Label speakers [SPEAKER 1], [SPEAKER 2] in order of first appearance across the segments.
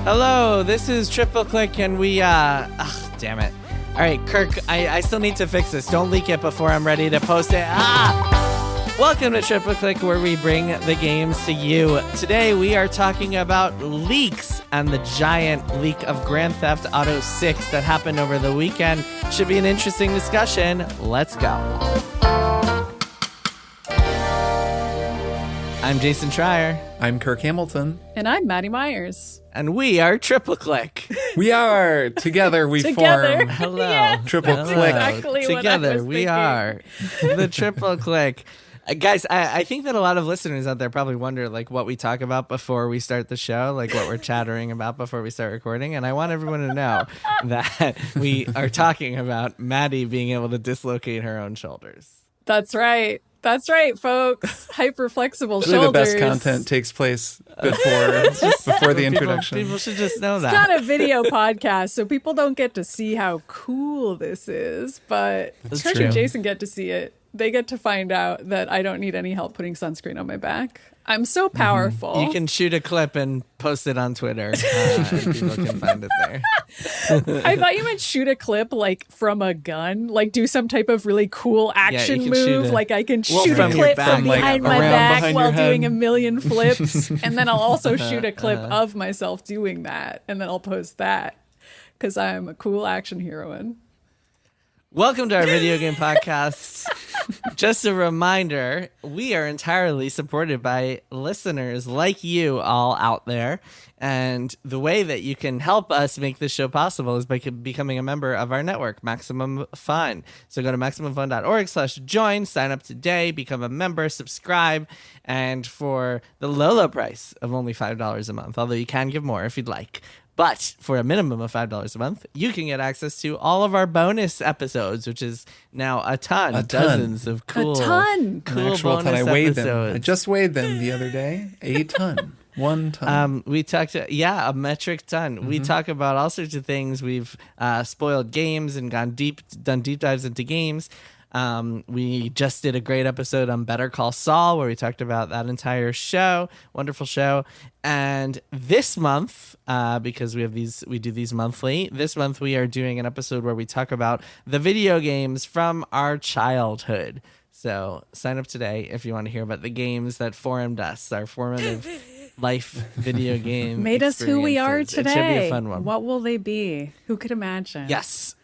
[SPEAKER 1] Hello, this is Triple Click, and we, damn it. All right, Kirk, I still need to fix this. Don't leak it before I'm ready to post it. Welcome to Triple Click, where we bring the games to you. Today, we are talking about leaks and the giant leak of Grand Theft Auto 6 that happened over the weekend. Should be an interesting discussion. Let's go. I'm Jason Schreier.
[SPEAKER 2] I'm Kirk Hamilton.
[SPEAKER 3] And I'm Maddy Myers.
[SPEAKER 1] And we are Triple Click.
[SPEAKER 2] We are. Together we
[SPEAKER 3] Together.
[SPEAKER 2] form.
[SPEAKER 1] Hello.
[SPEAKER 3] Yeah,
[SPEAKER 2] Triple
[SPEAKER 3] that's
[SPEAKER 2] Click.
[SPEAKER 3] exactly what I
[SPEAKER 1] Together
[SPEAKER 3] was
[SPEAKER 1] we
[SPEAKER 3] thinking.
[SPEAKER 1] are the Triple Click. Guys, I think that a lot of listeners out there probably wonder like what we talk about before we start the show, like what we're chattering about before we start recording. And I want everyone to know that we are talking about Maddy being able to dislocate her own shoulders.
[SPEAKER 3] That's right. That's right, folks. Hyper flexible
[SPEAKER 2] Really
[SPEAKER 3] shoulders.
[SPEAKER 2] the best content takes place before the introduction.
[SPEAKER 1] People should just know
[SPEAKER 3] It's
[SPEAKER 1] that.
[SPEAKER 3] not a video podcast, so people don't get to see how cool this is. But
[SPEAKER 2] That's
[SPEAKER 3] Kirk
[SPEAKER 2] true.
[SPEAKER 3] and Jason get to see it. They get to find out that I don't need any help putting sunscreen on my back. I'm so powerful.
[SPEAKER 1] You can shoot a clip and post it on Twitter. And people can find it there.
[SPEAKER 3] I thought you meant shoot a clip like from a gun, like do some type of really cool action
[SPEAKER 1] you can shoot
[SPEAKER 3] move.
[SPEAKER 1] a-
[SPEAKER 3] Like I can
[SPEAKER 1] Well,
[SPEAKER 3] shoot
[SPEAKER 1] from
[SPEAKER 3] a
[SPEAKER 1] your
[SPEAKER 3] clip
[SPEAKER 1] back,
[SPEAKER 3] from
[SPEAKER 2] like,
[SPEAKER 3] behind my
[SPEAKER 2] around
[SPEAKER 3] back
[SPEAKER 2] behind
[SPEAKER 3] while
[SPEAKER 2] your head.
[SPEAKER 3] doing a million flips. And then I'll also shoot a clip of myself doing that. And then I'll post that because I'm a cool action heroine.
[SPEAKER 1] Welcome to our video game podcast. Just a reminder, we are entirely supported by listeners like you all out there. And the way that you can help us make this show possible is by becoming a member of our network, Maximum Fun. So go to MaximumFun.org/join, sign up today, become a member, subscribe, and for the low price of only $5 a month, although you can give more if you'd like. But for a minimum of $5 a month, you can get access to all of our bonus episodes, which is now a ton. Dozens of cool,
[SPEAKER 3] ton.
[SPEAKER 1] cool
[SPEAKER 2] An actual
[SPEAKER 1] bonus
[SPEAKER 2] ton. I weighed
[SPEAKER 1] episodes.
[SPEAKER 2] them. I just weighed them the other day. A ton. 1 ton.
[SPEAKER 1] We talked, a metric ton. We talk about all sorts of things. We've spoiled games and done deep dives into games. We just did a great episode on Better Call Saul where we talked about that entire show. Wonderful show. And this month, because we do these monthly, this month we are doing an episode where we talk about the video games from our childhood. So sign up today if you want to hear about the games that formed us, our formative life video game
[SPEAKER 3] Made us who we are
[SPEAKER 1] experiences.
[SPEAKER 3] today.
[SPEAKER 1] It should be a fun one.
[SPEAKER 3] What will they be? Who could imagine?
[SPEAKER 1] Yes.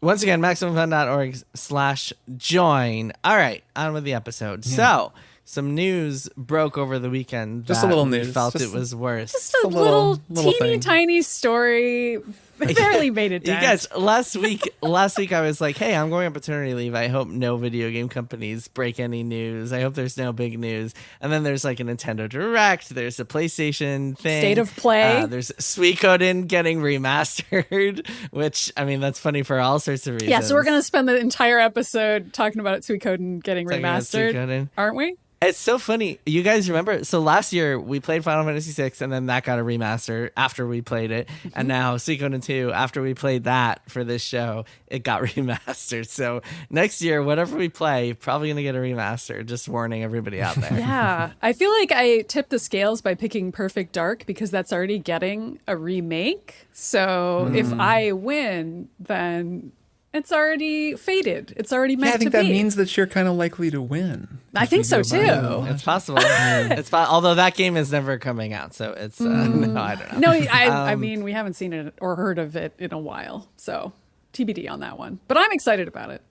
[SPEAKER 1] Once again, MaximumFun.org/join. All right, on with the episode. Yeah. So, some news broke over the weekend.
[SPEAKER 2] Just a little
[SPEAKER 1] we
[SPEAKER 2] news.
[SPEAKER 1] Felt
[SPEAKER 2] Just-
[SPEAKER 1] it was worse.
[SPEAKER 3] Just a little teeny
[SPEAKER 2] thing.
[SPEAKER 3] tiny story. Barely made it
[SPEAKER 1] You
[SPEAKER 3] down.
[SPEAKER 1] guys, last week I was like, hey, I'm going on paternity leave. I hope no video game companies break any news. I hope there's no big news. And then there's like a Nintendo Direct. There's a PlayStation thing.
[SPEAKER 3] State of Play.
[SPEAKER 1] There's Suikoden getting remastered, which, I mean, that's funny for all sorts of reasons.
[SPEAKER 3] Yeah, so we're going to spend the entire episode talking about Suikoden getting
[SPEAKER 1] Talking about
[SPEAKER 3] remastered,
[SPEAKER 1] Suikoden.
[SPEAKER 3] aren't we?
[SPEAKER 1] It's so funny. You guys remember? So last year we played Final Fantasy VI, and then that got a remaster after we played it. And now Suikoden 2, after we played that for this show, it got remastered. So next year, whatever we play, probably going to get a remaster. Just warning everybody out there.
[SPEAKER 3] Yeah. I feel like I tipped the scales by picking Perfect Dark because that's already getting a remake. So if I win, then it's already fated. It's already meant
[SPEAKER 2] I think
[SPEAKER 3] to
[SPEAKER 2] that
[SPEAKER 3] be.
[SPEAKER 2] means that you're kind of likely to win.
[SPEAKER 3] I think so too.
[SPEAKER 1] It's possible. Although that game is never coming out. So it's, no, I don't know.
[SPEAKER 3] No, I mean, we haven't seen it or heard of it in a while. So TBD on that one. But I'm excited about it.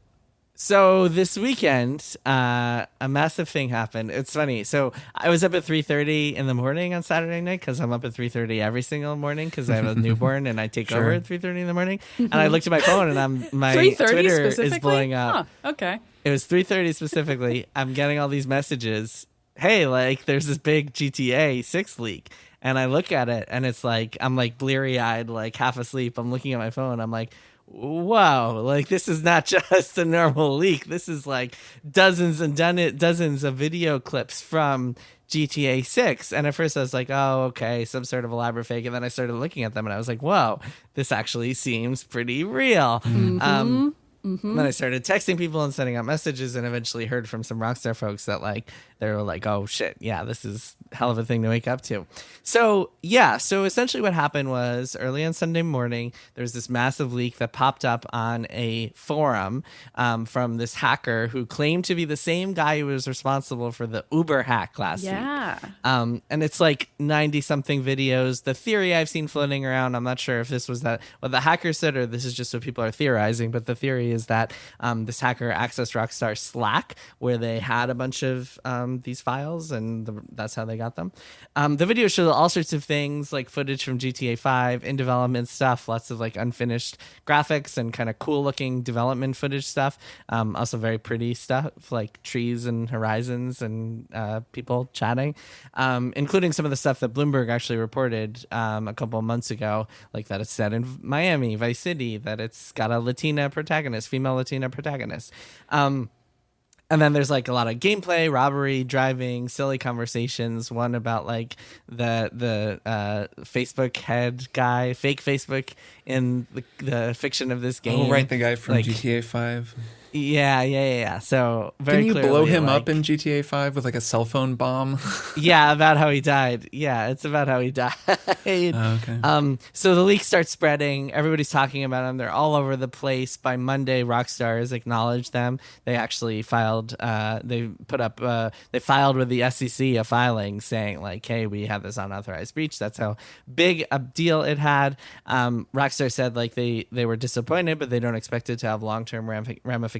[SPEAKER 1] So this weekend, a massive thing happened. It's funny. So I was up at 3:30 in the morning on Saturday night because I'm up at 3:30 every single morning because I have a newborn and I take over at 3:30 in the morning. And I looked at my phone and my
[SPEAKER 3] 3:30
[SPEAKER 1] Twitter is
[SPEAKER 3] specifically?
[SPEAKER 1] blowing up.
[SPEAKER 3] Huh, okay.
[SPEAKER 1] It was 3:30 specifically. I'm getting all these messages. Hey, like there's this big GTA 6 leak. And I look at it and it's like, I'm like bleary eyed, like half asleep. I'm looking at my phone. I'm like, wow, like this is not just a normal leak. This is like dozens of video clips from GTA 6. And at first I was like, oh, okay, some sort of elaborate fake. And then I started looking at them and I was like, whoa, this actually seems pretty real. And then I started texting people and sending out messages, and eventually heard from some Rockstar folks that like they were like, "Oh shit, yeah, this is a hell of a thing to wake up to." So so essentially what happened was early on Sunday morning, there was this massive leak that popped up on a forum from this hacker who claimed to be the same guy who was responsible for the Uber hack last week. And it's like 90 something videos. The theory I've seen floating around, I'm not sure if this was what the hacker said or this is just what people are theorizing, but the theory is that this hacker accessed Rockstar Slack where they had a bunch of these files, and that's how they got them. The video showed all sorts of things, like footage from GTA 5, in development stuff, lots of like unfinished graphics and kind of cool looking development footage stuff. Also very pretty stuff like trees and horizons and people chatting, including some of the stuff that Bloomberg actually reported a couple of months ago, like that it's set in Miami, Vice City, that it's got a female Latina protagonist. And then there's like a lot of gameplay, robbery, driving, silly conversations. One about like the Facebook head guy, fake Facebook in the fiction of this game.
[SPEAKER 2] Oh, right, the guy from
[SPEAKER 1] like,
[SPEAKER 2] GTA 5.
[SPEAKER 1] Yeah. So very
[SPEAKER 2] Can you
[SPEAKER 1] clearly,
[SPEAKER 2] blow him
[SPEAKER 1] like,
[SPEAKER 2] up in GTA 5 with like a cell phone bomb?
[SPEAKER 1] Yeah, about how he died. Yeah, it's about how he died.
[SPEAKER 2] Oh, okay.
[SPEAKER 1] So the leaks start spreading. Everybody's talking about them. They're all over the place. By Monday, Rockstar has acknowledged them. They actually filed. They filed with the SEC a filing saying like, "Hey, we have this unauthorized breach." That's how big a deal it had. Rockstar said like they were disappointed, but they don't expect it to have long-term ramifications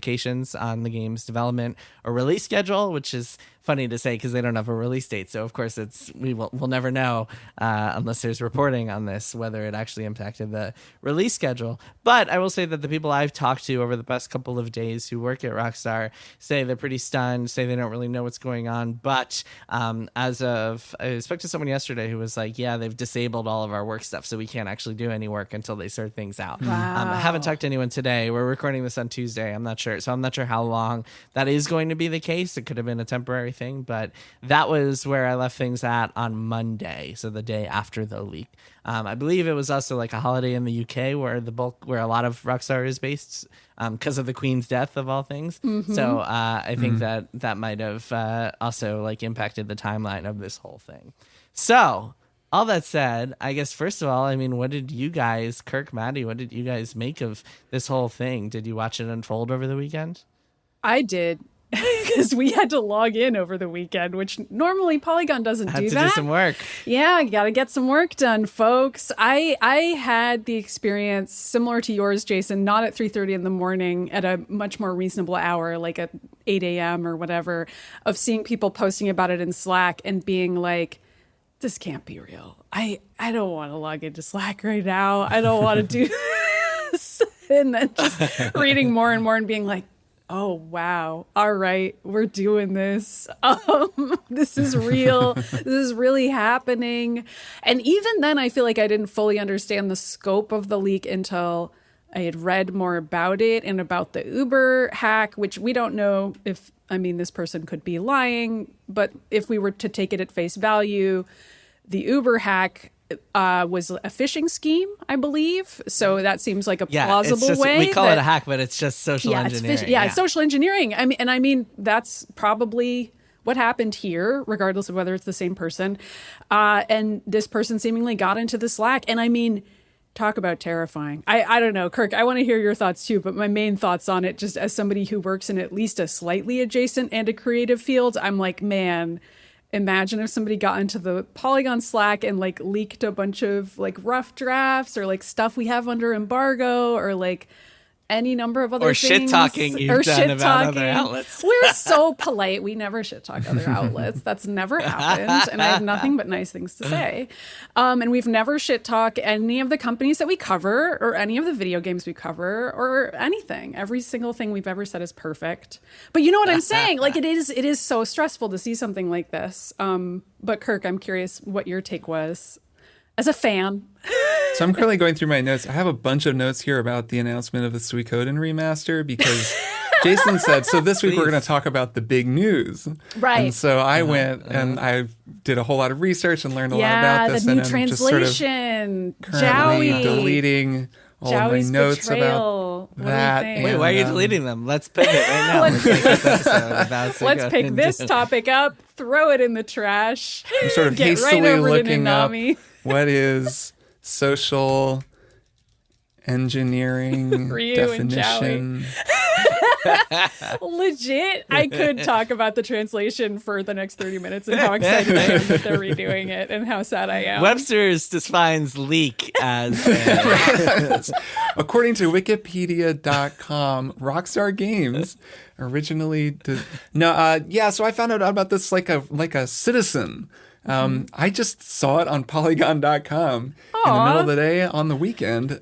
[SPEAKER 1] on the game's development or release schedule, which is funny to say because they don't have a release date. So of course we'll never know unless there's reporting on this whether it actually impacted the release schedule. But I will say that the people I've talked to over the past couple of days who work at Rockstar say they're pretty stunned, say they don't really know what's going on. But I spoke to someone yesterday who was like, yeah, they've disabled all of our work stuff, so we can't actually do any work until they sort things out.
[SPEAKER 3] Wow.
[SPEAKER 1] I haven't talked to anyone today. We're recording this on Tuesday. I'm not sure. So I'm not sure how long that is going to be the case. It could have been a temporary thing, but that was where I left things at on Monday, so the day after the leak. I believe it was also like a holiday in the UK where a lot of Rockstar is based because of the Queen's death of all things. Mm-hmm. So I think that might have also like impacted the timeline of this whole thing. So all that said, I guess first of all, I mean, what did you guys, Kirk, Maddy, what did you guys make of this whole thing? Did you watch it unfold over the weekend?
[SPEAKER 3] I did. Because we had to log in over the weekend, which normally Polygon doesn't do that.
[SPEAKER 1] Had to do some work.
[SPEAKER 3] Yeah, you got to get some work done, folks. I had the experience similar to yours, Jason, not at 3:30 in the morning, at a much more reasonable hour, like at 8 a.m. or whatever, of seeing people posting about it in Slack and being like, this can't be real. I don't want to log into Slack right now. I don't want to do this. And then just reading more and more and being like, oh, wow. All right. We're doing this. This is real. This is really happening. And even then, I feel like I didn't fully understand the scope of the leak until I had read more about it and about the Uber hack, which we don't know if, this person could be lying. But if we were to take it at face value, the Uber hack was a phishing scheme, I believe. So that seems like a plausible way.
[SPEAKER 1] We call it a hack, but it's just social engineering.
[SPEAKER 3] It's social engineering. I mean, that's probably what happened here, regardless of whether it's the same person. And this person seemingly got into the Slack. And I mean, talk about terrifying. I don't know, Kirk, I want to hear your thoughts too, but my main thoughts on it, just as somebody who works in at least a slightly adjacent and a creative field, I'm like, man, imagine if somebody got into the Polygon Slack and like leaked a bunch of like rough drafts or like stuff we have under embargo or like any number of other things.
[SPEAKER 1] Or shit-talking you've done about other outlets.
[SPEAKER 3] We're so polite. We never shit-talk other outlets. That's never happened. And I have nothing but nice things to say. And we've never shit-talk any of the companies that we cover or any of the video games we cover or anything. Every single thing we've ever said is perfect. But you know what I'm saying? Like it is so stressful to see something like this. But Kirk, I'm curious what your take was as a fan.
[SPEAKER 2] So I'm currently going through my notes. I have a bunch of notes here about the announcement of the Suikoden remaster because Jason said, so this week we're going to talk about the big news.
[SPEAKER 3] Right.
[SPEAKER 2] And so I went and I did a whole lot of research and learned a lot about this.
[SPEAKER 3] The new
[SPEAKER 2] and
[SPEAKER 3] translation.
[SPEAKER 2] I'm just sort of currently deleting all of my notes
[SPEAKER 3] betrayal. What do we
[SPEAKER 2] That
[SPEAKER 3] think?
[SPEAKER 2] and,
[SPEAKER 1] Wait, why are you deleting them? Let's pivot right now. Let's make this episode about
[SPEAKER 3] Let's
[SPEAKER 1] Suikoden.
[SPEAKER 3] pick this topic up, throw it in the trash,
[SPEAKER 2] I'm sort of
[SPEAKER 3] get
[SPEAKER 2] hastily
[SPEAKER 3] right over to
[SPEAKER 2] looking up
[SPEAKER 3] Nanami.
[SPEAKER 2] what is social engineering
[SPEAKER 3] Ryu and
[SPEAKER 2] definition.
[SPEAKER 3] Legit, I could talk about the translation for the next 30 minutes and how excited I am that they're redoing it and how sad I am.
[SPEAKER 1] Webster's defines leak as
[SPEAKER 2] According to Wikipedia.com, Rockstar Games originally did. No, yeah. So I found out about this like a citizen. I just saw it on Polygon.com in the middle of the day on the weekend.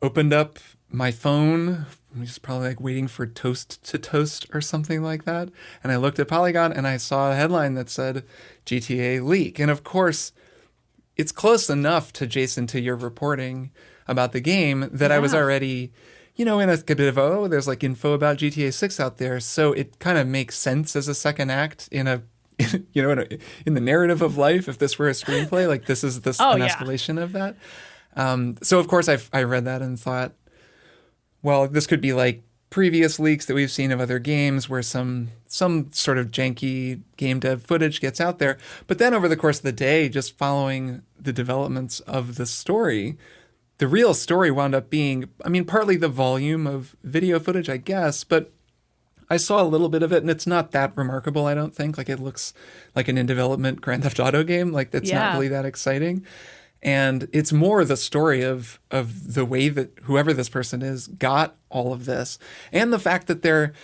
[SPEAKER 2] Opened up my phone. I'm just probably like waiting for Toast to Toast or something like that. And I looked at Polygon and I saw a headline that said GTA leak. And of course, it's close enough to Jason, to your reporting about the game that I was already, in a bit of, there's like info about GTA 6 out there. So it kind of makes sense as a second act in a, in the narrative of life. If this were a screenplay, like this is an escalation of that. So of course I read that and thought, well, this could be like previous leaks that we've seen of other games where some sort of janky game dev footage gets out there. But then over the course of the day, just following the developments of the story, the real story wound up being, partly the volume of video footage, I guess, but I saw a little bit of it and it's not that remarkable, I don't think. Like it looks like an in development Grand Theft Auto game. Like it's not really that exciting. And it's more the story of the way that whoever this person is got all of this. And the fact that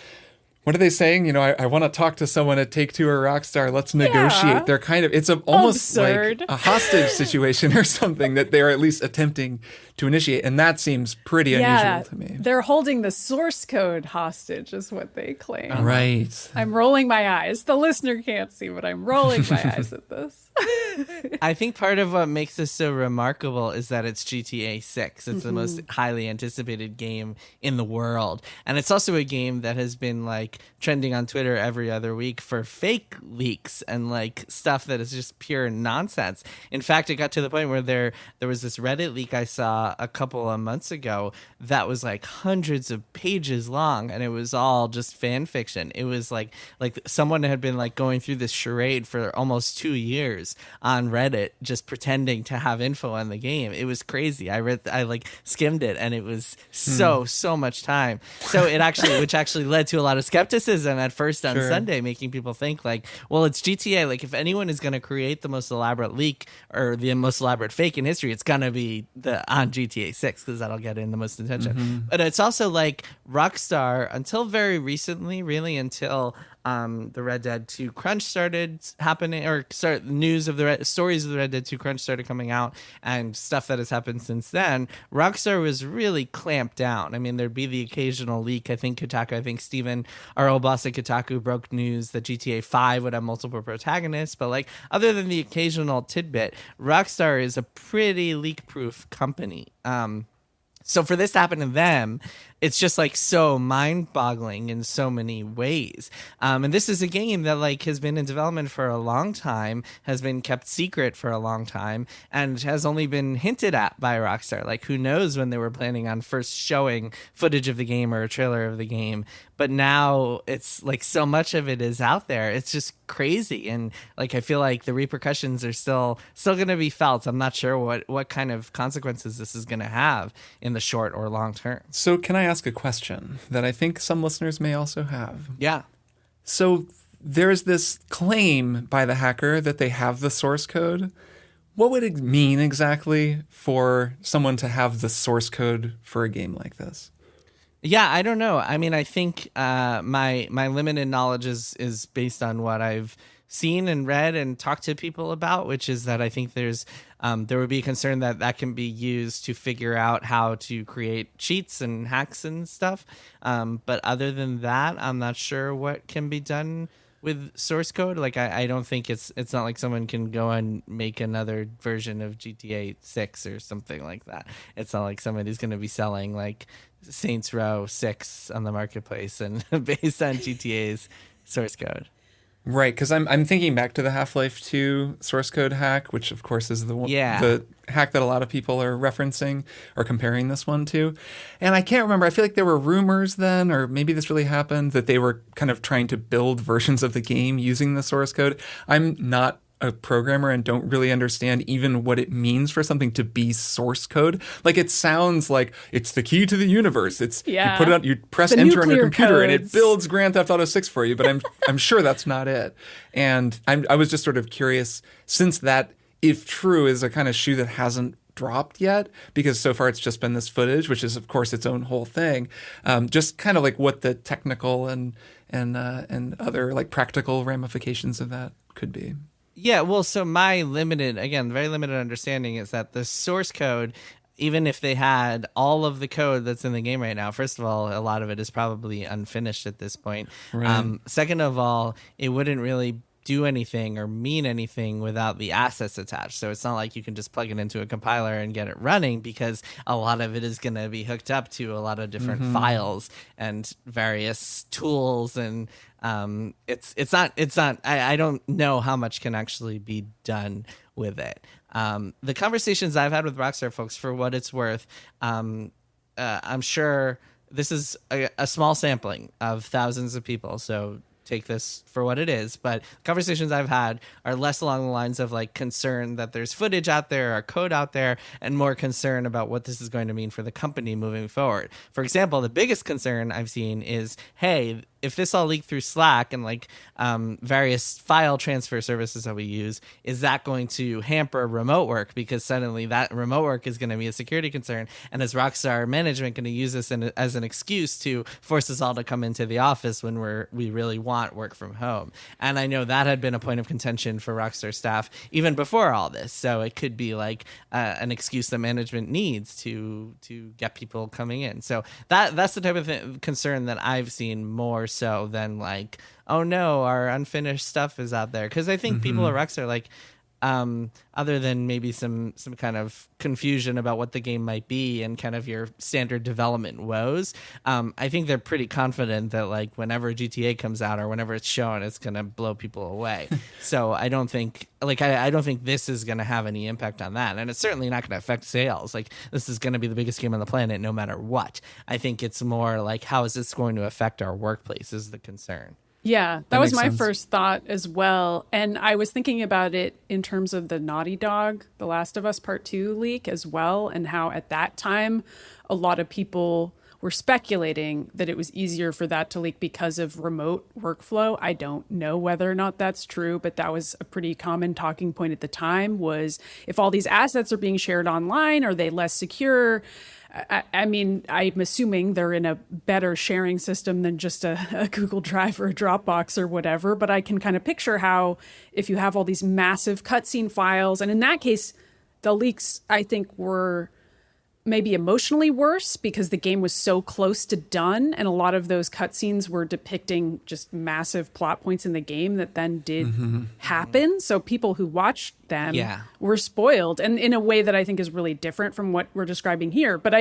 [SPEAKER 2] what are they saying? I want to talk to someone at Take-Two or Rockstar. Let's negotiate. They're it's almost
[SPEAKER 3] absurd.
[SPEAKER 2] like a hostage situation or something that they're at least attempting to initiate. And that seems pretty unusual to me.
[SPEAKER 3] They're holding the source code hostage is what they claim.
[SPEAKER 2] Right.
[SPEAKER 3] I'm rolling my eyes. The listener can't see, but I'm rolling my eyes at this.
[SPEAKER 1] I think part of what makes this so remarkable is that it's GTA 6. It's the most highly anticipated game in the world. And it's also a game that has been like trending on Twitter every other week for fake leaks and like stuff that is just pure nonsense. In fact, it got to the point where there was this Reddit leak I saw a couple of months ago that was like hundreds of pages long, and it was all just fan fiction. It was like someone had been like going through this charade for almost 2 years on Reddit, just pretending to have info on the game. It was crazy. I skimmed it, and it was so much time. So which actually led to a lot of skepticism at first on Sunday, making people think like, well, it's GTA. Like if anyone is going to create the most elaborate leak or the most elaborate fake in history, it's going to be on GTA 6 because that'll get in the most attention. But it's also like Rockstar, until very recently, really until the Red Dead 2 crunch started happening, or news of stories of the Red Dead 2 crunch started coming out, and stuff that has happened since then. Rockstar was really clamped down. I mean, there'd be the occasional leak. I think Steven, our old boss at Kotaku, broke news that GTA 5 would have multiple protagonists. But like, other than the occasional tidbit, Rockstar is a pretty leak-proof company. So for this to happen to them, it's just like so mind-boggling in so many ways. And this is a game that like has been in development for a long time, has been kept secret for a long time, and has only been hinted at by Rockstar. Like who knows when they were planning on first showing footage of the game or a trailer of the game. But now it's like so much of it is out there. It's just crazy. And like I feel like the repercussions are still going to be felt. I'm not sure what kind of consequences this is going to have in the short or long term.
[SPEAKER 2] So can I ask a question that I think some listeners may also have?
[SPEAKER 1] Yeah.
[SPEAKER 2] So there's this claim by the hacker that they have the source code. What would it mean exactly for someone to have the source code for a game like this?
[SPEAKER 1] Yeah, I don't know. I mean, I think my limited knowledge is based on what I've seen and read and talked to people about, which is that I think there would be a concern that can be used to figure out how to create cheats and hacks and stuff. But other than that, I'm not sure what can be done with source code. Like I don't think it's not like someone can go and make another version of GTA 6 or something like that. It's not like somebody's going to be selling like Saints Row 6 on the marketplace and based on GTA's source code.
[SPEAKER 2] Right, because I'm thinking back to the Half-Life 2 source code hack, which of course is the hack that a lot of people are referencing or comparing this one to. And I can't remember. I feel like there were rumors then, or maybe this really happened, that they were kind of trying to build versions of the game using the source code. I'm not a programmer and don't really understand even what it means for something to be source code. Like, it sounds like it's the key to the universe. You put it on, you press enter on your computer and it builds Grand Theft Auto 6 for you, but I'm sure that's not it. And I was just sort of curious, since that, if true, is a kind of shoe that hasn't dropped yet, because so far it's just been this footage, which is of course its own whole thing. Just kind of like what the technical and other like practical ramifications of that could be.
[SPEAKER 1] Yeah, well, so my very limited understanding is that the source code, even if they had all of the code that's in the game right now, first of all, a lot of it is probably unfinished at this point.
[SPEAKER 2] Right.
[SPEAKER 1] Second of all, it wouldn't really do anything or mean anything without the assets attached. So it's not like you can just plug it into a compiler and get it running, because a lot of it is going to be hooked up to a lot of different files and various tools, and it's not I don't know how much can actually be done with it. The conversations I've had with Rockstar folks, for what it's worth, I'm sure this is a small sampling of thousands of people, so take this for what it is, but conversations I've had are less along the lines of like concern that there's footage out there or code out there, and more concern about what this is going to mean for the company moving forward. For example, the biggest concern I've seen is, hey, if this all leaked through Slack and like various file transfer services that we use, is that going to hamper remote work? Because suddenly that remote work is going to be a security concern. And is Rockstar management going to use this as an excuse to force us all to come into the office when we really want work from home? And I know that had been a point of contention for Rockstar staff even before all this. So it could be like an excuse that management needs to get people coming in. So that's the type of concern that I've seen more so than like, oh no, our unfinished stuff is out there. Because I think people at Rockstar, like, other than maybe some kind of confusion about what the game might be and kind of your standard development woes, I think they're pretty confident that like whenever GTA comes out or whenever it's shown, it's gonna blow people away. So I don't think I don't think this is gonna have any impact on that, and it's certainly not gonna affect sales. Like, this is gonna be the biggest game on the planet no matter what. I think it's more like, how is this going to affect our workplace is the concern.
[SPEAKER 3] Yeah, that was my
[SPEAKER 2] sense.
[SPEAKER 3] first thought as well. And I was thinking about it in terms of the Naughty Dog, The Last of Us Part 2 leak as well, and how at that time a lot of people were speculating that it was easier for that to leak because of remote workflow. I don't know whether or not that's true, but that was a pretty common talking point at the time, was if all these assets are being shared online, are they less secure? I mean, I'm assuming they're in a better sharing system than just a Google Drive or a Dropbox or whatever. But I can kind of picture how if you have all these massive cutscene files, and in that case, the leaks, I think, were maybe emotionally worse because the game was so close to done. And a lot of those cutscenes were depicting just massive plot points in the game that then did happen. So people who watched them were spoiled, and in a way that I think is really different from what we're describing here. But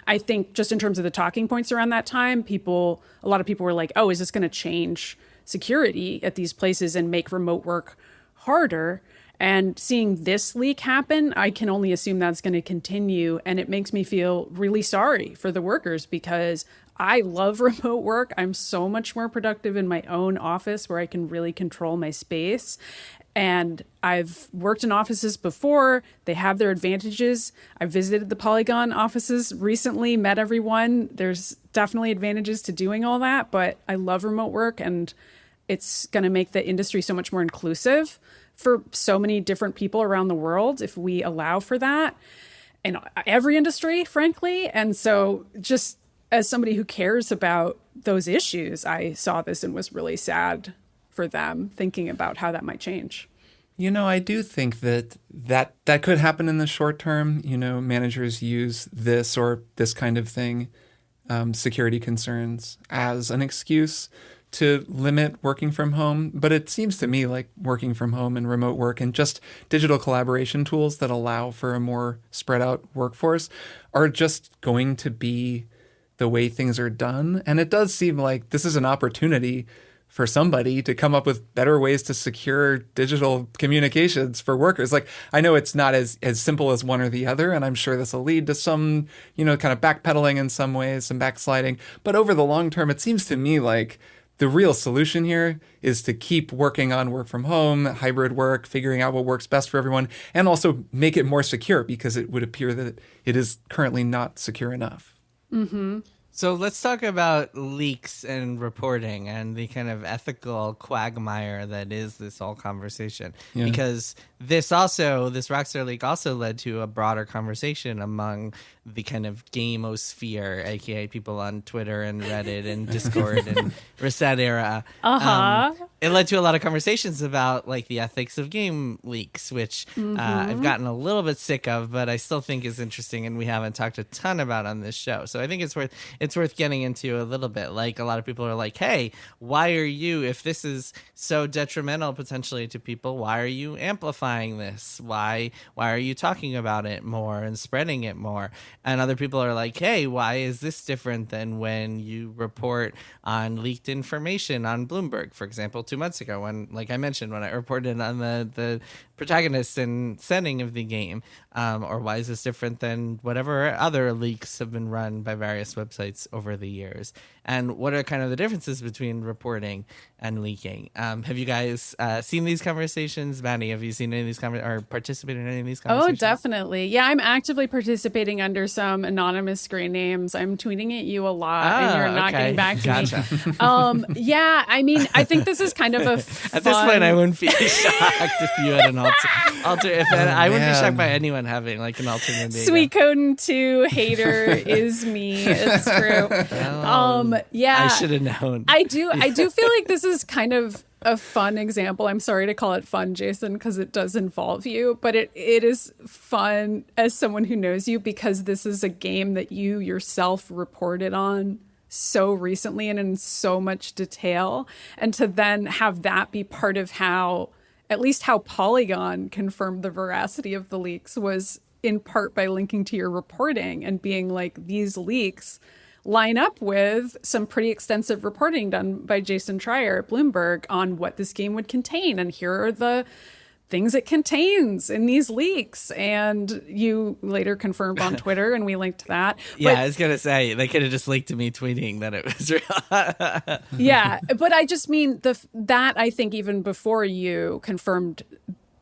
[SPEAKER 3] I think just in terms of the talking points around that time, a lot of people were like, oh, is this going to change security at these places and make remote work harder? And seeing this leak happen, I can only assume that's going to continue. And it makes me feel really sorry for the workers, because I love remote work. I'm so much more productive in my own office where I can really control my space. And I've worked in offices before. They have their advantages. I visited the Polygon offices recently, met everyone. There's definitely advantages to doing all that. But I love remote work, and it's going to make the industry so much more inclusive for so many different people around the world if we allow for that in every industry, frankly. And so just as somebody who cares about those issues, I saw this and was really sad for them, thinking about how that might change.
[SPEAKER 2] You know, I do think that could happen in the short term. You know, managers use this or this kind of thing, security concerns, as an excuse to limit working from home. But it seems to me like working from home and remote work and just digital collaboration tools that allow for a more spread out workforce are just going to be the way things are done. And it does seem like this is an opportunity for somebody to come up with better ways to secure digital communications for workers. Like, I know it's not as simple as one or the other, and I'm sure this will lead to some, kind of backpedaling in some ways, some backsliding. But over the long term, it seems to me like the real solution here is to keep working on work from home, hybrid work, figuring out what works best for everyone, and also make it more secure, because it would appear that it is currently not secure enough.
[SPEAKER 3] Mm-hmm.
[SPEAKER 1] So let's talk about leaks and reporting and the kind of ethical quagmire that is this whole conversation.
[SPEAKER 2] Yeah.
[SPEAKER 1] Because this Rockstar leak also led to a broader conversation among the kind of gameosphere, aka people on Twitter and Reddit and Discord and Reset era. It led to a lot of conversations about like the ethics of game leaks, which I've gotten a little bit sick of, but I still think is interesting, and we haven't talked a ton about on this show. So I think it's worth getting into a little bit. Like, a lot of people are like, hey, why are you, if this is so detrimental potentially to people, why are you amplifying this? Why are you talking about it more and spreading it more? And other people are like, hey, why is this different than when you report on leaked information on Bloomberg, for example, 2 months ago, when, like I mentioned, when I reported on the protagonist and setting of the game? Or why is this different than whatever other leaks have been run by various websites over the years? And what are kind of the differences between reporting and leaking? Have you guys seen these conversations? Maddy, have you seen any of these or participated in any of these conversations?
[SPEAKER 3] Oh, definitely. Yeah, I'm actively participating under some anonymous screen names. I'm tweeting at you a lot, and you're not getting back to me. Yeah, I mean, I think this is kind of a fun...
[SPEAKER 1] At this point, I wouldn't be shocked if you had an I wouldn't be shocked by anyone having like an alter ego.
[SPEAKER 3] Sweet Coden 2 hater is me. It's true. Yeah,
[SPEAKER 1] I should have known.
[SPEAKER 3] I do feel like this is kind of a fun example. I'm sorry to call it fun, Jason, because it does involve you, but it is fun as someone who knows you, because this is a game that you yourself reported on so recently and in so much detail, and to then have that be part of how Polygon confirmed the veracity of the leaks was in part by linking to your reporting and being like, these leaks line up with some pretty extensive reporting done by Jason Schreier at Bloomberg on what this game would contain. And here are the things it contains in these leaks. And you later confirmed on Twitter, and we linked to that.
[SPEAKER 1] Yeah, I was going to say, they could have just linked to me tweeting that it was real.
[SPEAKER 3] Yeah, but I just mean that I think even before you confirmed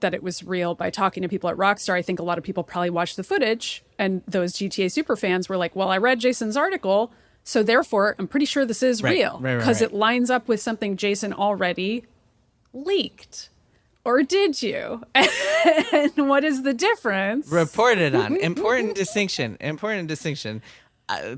[SPEAKER 3] that it was real by talking to people at Rockstar, I think a lot of people probably watched the footage, and those GTA superfans were like, well, I read Jason's article, so therefore I'm pretty sure this is real, because it lines up with something Jason already leaked. Or did you? And what is the difference?
[SPEAKER 1] Reported on. Important distinction.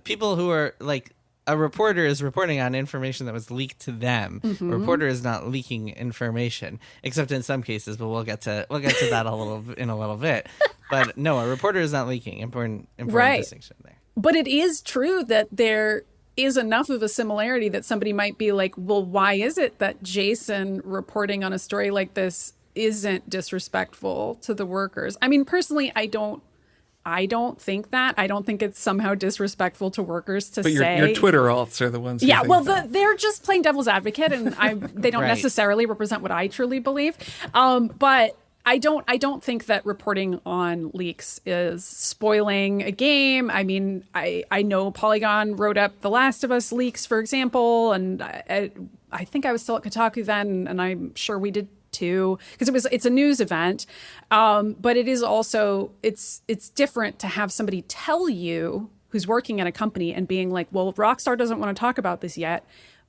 [SPEAKER 1] People who are like, a reporter is reporting on information that was leaked to them. A reporter is not leaking information, except in some cases, but we'll get to that in a little bit. But no, a reporter is not leaking. Important distinction there.
[SPEAKER 3] But it is true that there is enough of a similarity that somebody might be like, well, why is it that Jason reporting on a story like this isn't disrespectful to the workers? I mean, personally, I don't think that. I don't think it's somehow disrespectful to workers to say. But
[SPEAKER 2] your Twitter alts are the ones who think that.
[SPEAKER 3] They're just playing devil's advocate, and they don't necessarily represent what I truly believe. But I don't think that reporting on leaks is spoiling a game. I mean, I know Polygon wrote up The Last of Us leaks, for example, and I think I was still at Kotaku then, and I'm sure we did too, because it's a news event. But it is also, it's different to have somebody tell you who's working at a company and being like, well, Rockstar doesn't want to talk about this yet,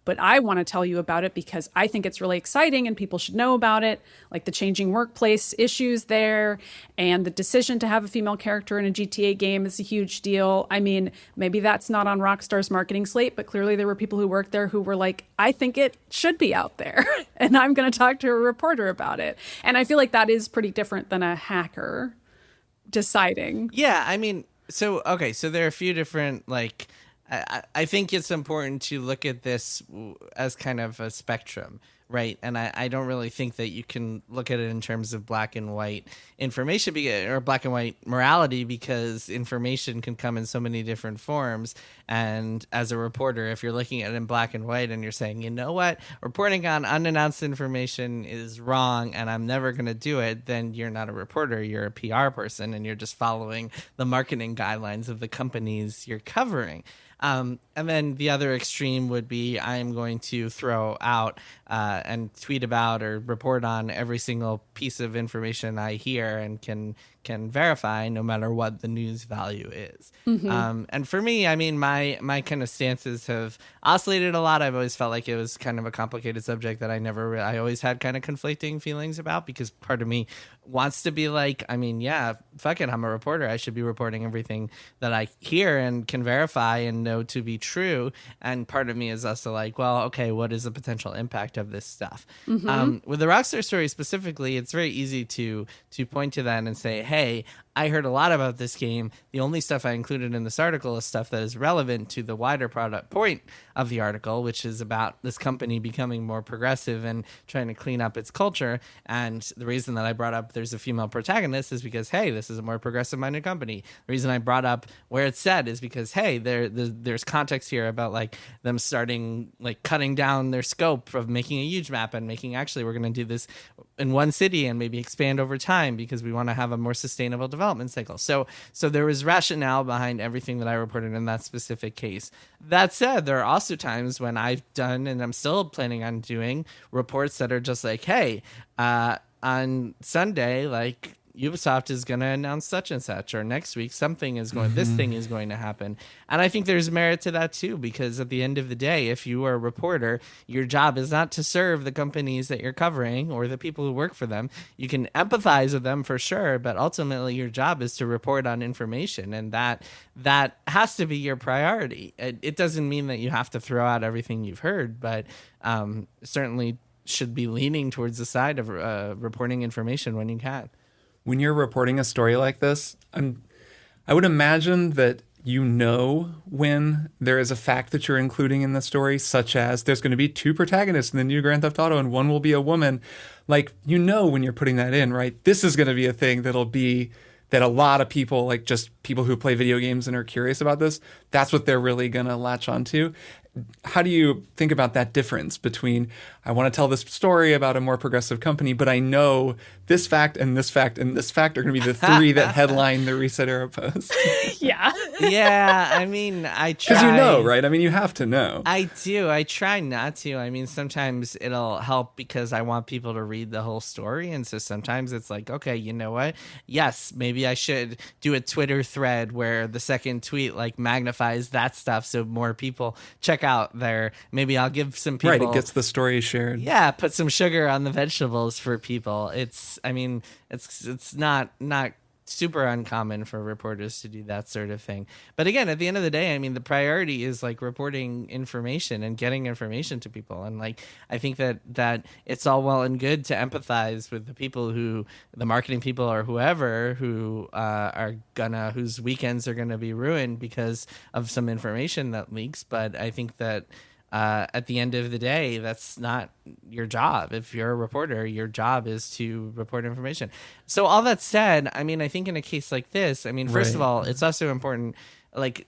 [SPEAKER 3] but I want to tell you about it because I think it's really exciting and people should know about it, like the changing workplace issues there, and the decision to have a female character in a GTA game is a huge deal. I mean, maybe that's not on Rockstar's marketing slate, but clearly there were people who worked there who were like, I think it should be out there, and I'm going to talk to a reporter about it. And I feel like that is pretty different than a hacker deciding.
[SPEAKER 1] Yeah, I mean, so there are a few different, like, I think it's important to look at this as kind of a spectrum, right? And I don't really think that you can look at it in terms of black and white information or black and white morality, because information can come in so many different forms. And as a reporter, if you're looking at it in black and white and you're saying, you know what, reporting on unannounced information is wrong and I'm never going to do it, then you're not a reporter, you're a PR person, and you're just following the marketing guidelines of the companies you're covering. And then the other extreme would be I'm going to throw out and tweet about or report on every single piece of information I hear and can verify, no matter what the news value is. And for me, I mean, my kind of stances have oscillated a lot. I've always felt like it was kind of a complicated subject that I always had kind of conflicting feelings about, because part of me wants to be like, I mean, yeah, fuck it, I'm a reporter. I should be reporting everything that I hear and can verify and know to be true. And part of me is also like, well, okay, what is the potential impact of this stuff? With the Rockstar story specifically, it's very easy to point to that and say, hey, I heard a lot about this game. The only stuff I included in this article is stuff that is relevant to the wider product point of the article, which is about this company becoming more progressive and trying to clean up its culture. And the reason that I brought up there's a female protagonist is because, hey, this is a more progressive-minded company. The reason I brought up where it's said is because, hey, there's context here about like them starting like cutting down their scope of making a huge map and making, actually, we're going to do this in one city and maybe expand over time because we want to have a more sustainable development cycle. So there was rationale behind everything that I reported in that specific case. That said, there are also times when I've done, and I'm still planning on doing, reports that are just like, hey, on Sunday, like, Ubisoft is going to announce such and such, or next week this thing is going to happen. And I think there's merit to that too, because at the end of the day, if you are a reporter, your job is not to serve the companies that you're covering or the people who work for them. You can empathize with them for sure, but ultimately your job is to report on information, and that has to be your priority. It doesn't mean that you have to throw out everything you've heard, but certainly should be leaning towards the side of reporting information when you can.
[SPEAKER 2] When you're reporting a story like this, I would imagine that you know when there is a fact that you're including in the story, such as there's going to be two protagonists in the new Grand Theft Auto and one will be a woman. Like, you know when you're putting that in, right? This is going to be a thing that a lot of people, like just people who play video games and are curious about this, that's what they're really going to latch onto. How do you think about that difference between, I want to tell this story about a more progressive company, but I know this fact and this fact and this fact are going to be the three that headline the Reset Era post?
[SPEAKER 3] Yeah.
[SPEAKER 1] Yeah, I mean, I try.
[SPEAKER 2] Because you know, right? I mean, you have to know.
[SPEAKER 1] I do. I try not to. I mean, sometimes it'll help because I want people to read the whole story. And so sometimes it's like, okay, you know what? Yes, maybe I should do a Twitter thread where the second tweet like magnifies that stuff so more people check out there. Maybe I'll give some people.
[SPEAKER 2] Right, it gets the story shared.
[SPEAKER 1] Yeah, put some sugar on the vegetables for people. It's not super uncommon for reporters to do that sort of thing. But again, at the end of the day, I mean, the priority is like reporting information and getting information to people. And like, I think that it's all well and good to empathize with the people the marketing people or whoever who whose weekends are gonna be ruined because of some information that leaks. But I think that at the end of the day, that's not your job. If you're a reporter, your job is to report information. So all that said, I mean, I think in a case like this, I mean, first of all, it's also important, like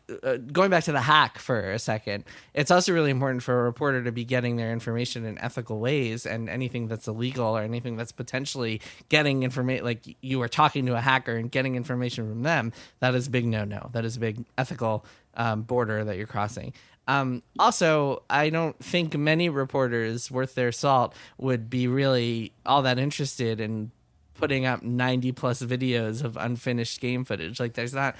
[SPEAKER 1] going back to the hack for a second, it's also really important for a reporter to be getting their information in ethical ways, and anything that's illegal or anything that's potentially getting information, like you are talking to a hacker and getting information from them, that is a big no-no. That is a big ethical border that you're crossing. Also, I don't think many reporters worth their salt would be really all that interested in putting up 90 plus videos of unfinished game footage. Like there's not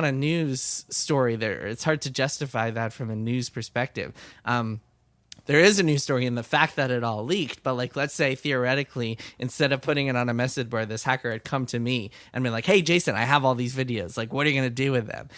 [SPEAKER 1] a news story there. It's hard to justify that from a news perspective. There is a news story in the fact that it all leaked, but like, let's say theoretically, instead of putting it on a message board, this hacker had come to me and been like, hey, Jason, I have all these videos. Like, what are you going to do with them?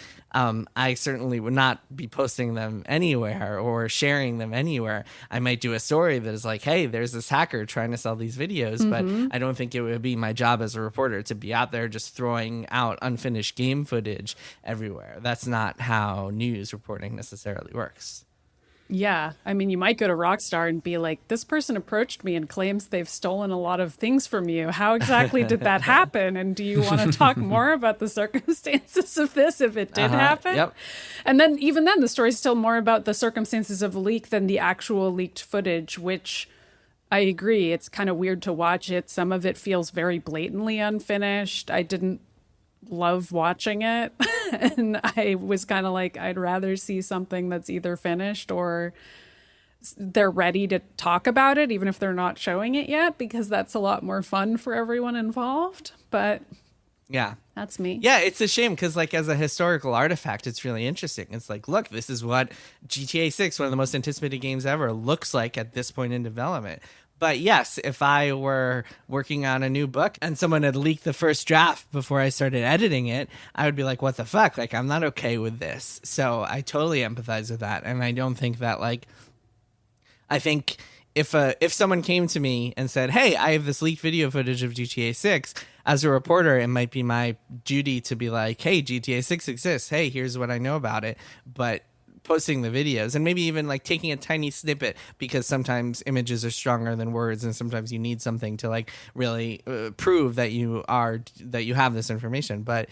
[SPEAKER 1] I certainly would not be posting them anywhere or sharing them anywhere. I might do a story that is like, hey, there's this hacker trying to sell these videos, but I don't think it would be my job as a reporter to be out there just throwing out unfinished game footage everywhere. That's not how news reporting necessarily works.
[SPEAKER 3] Yeah. I mean, you might go to Rockstar and be like, this person approached me and claims they've stolen a lot of things from you. How exactly did that happen? And do you want to talk more about the circumstances of this if it did happen?
[SPEAKER 1] Yep.
[SPEAKER 3] And then even then, the story's still more about the circumstances of the leak than the actual leaked footage, which I agree. It's kind of weird to watch it. Some of it feels very blatantly unfinished. I didn't love watching it. And I was kind of like, I'd rather see something that's either finished or they're ready to talk about it, even if they're not showing it yet, because that's a lot more fun for everyone involved. But
[SPEAKER 1] yeah,
[SPEAKER 3] that's me.
[SPEAKER 1] Yeah, it's a shame because, like, as a historical artifact, it's really interesting. It's like, look, this is what GTA 6, one of the most anticipated games ever, looks like at this point in development. But yes, if I were working on a new book and someone had leaked the first draft before I started editing it, I would be like, what the fuck? Like, I'm not okay with this. So I totally empathize with that. And I don't think that, like, I think if someone came to me and said, hey, I have this leaked video footage of GTA 6, as a reporter, it might be my duty to be like, hey, GTA 6 exists. Hey, here's what I know about it. But posting the videos and maybe even like taking a tiny snippet, because sometimes images are stronger than words and sometimes you need something to like really prove that you have this information. But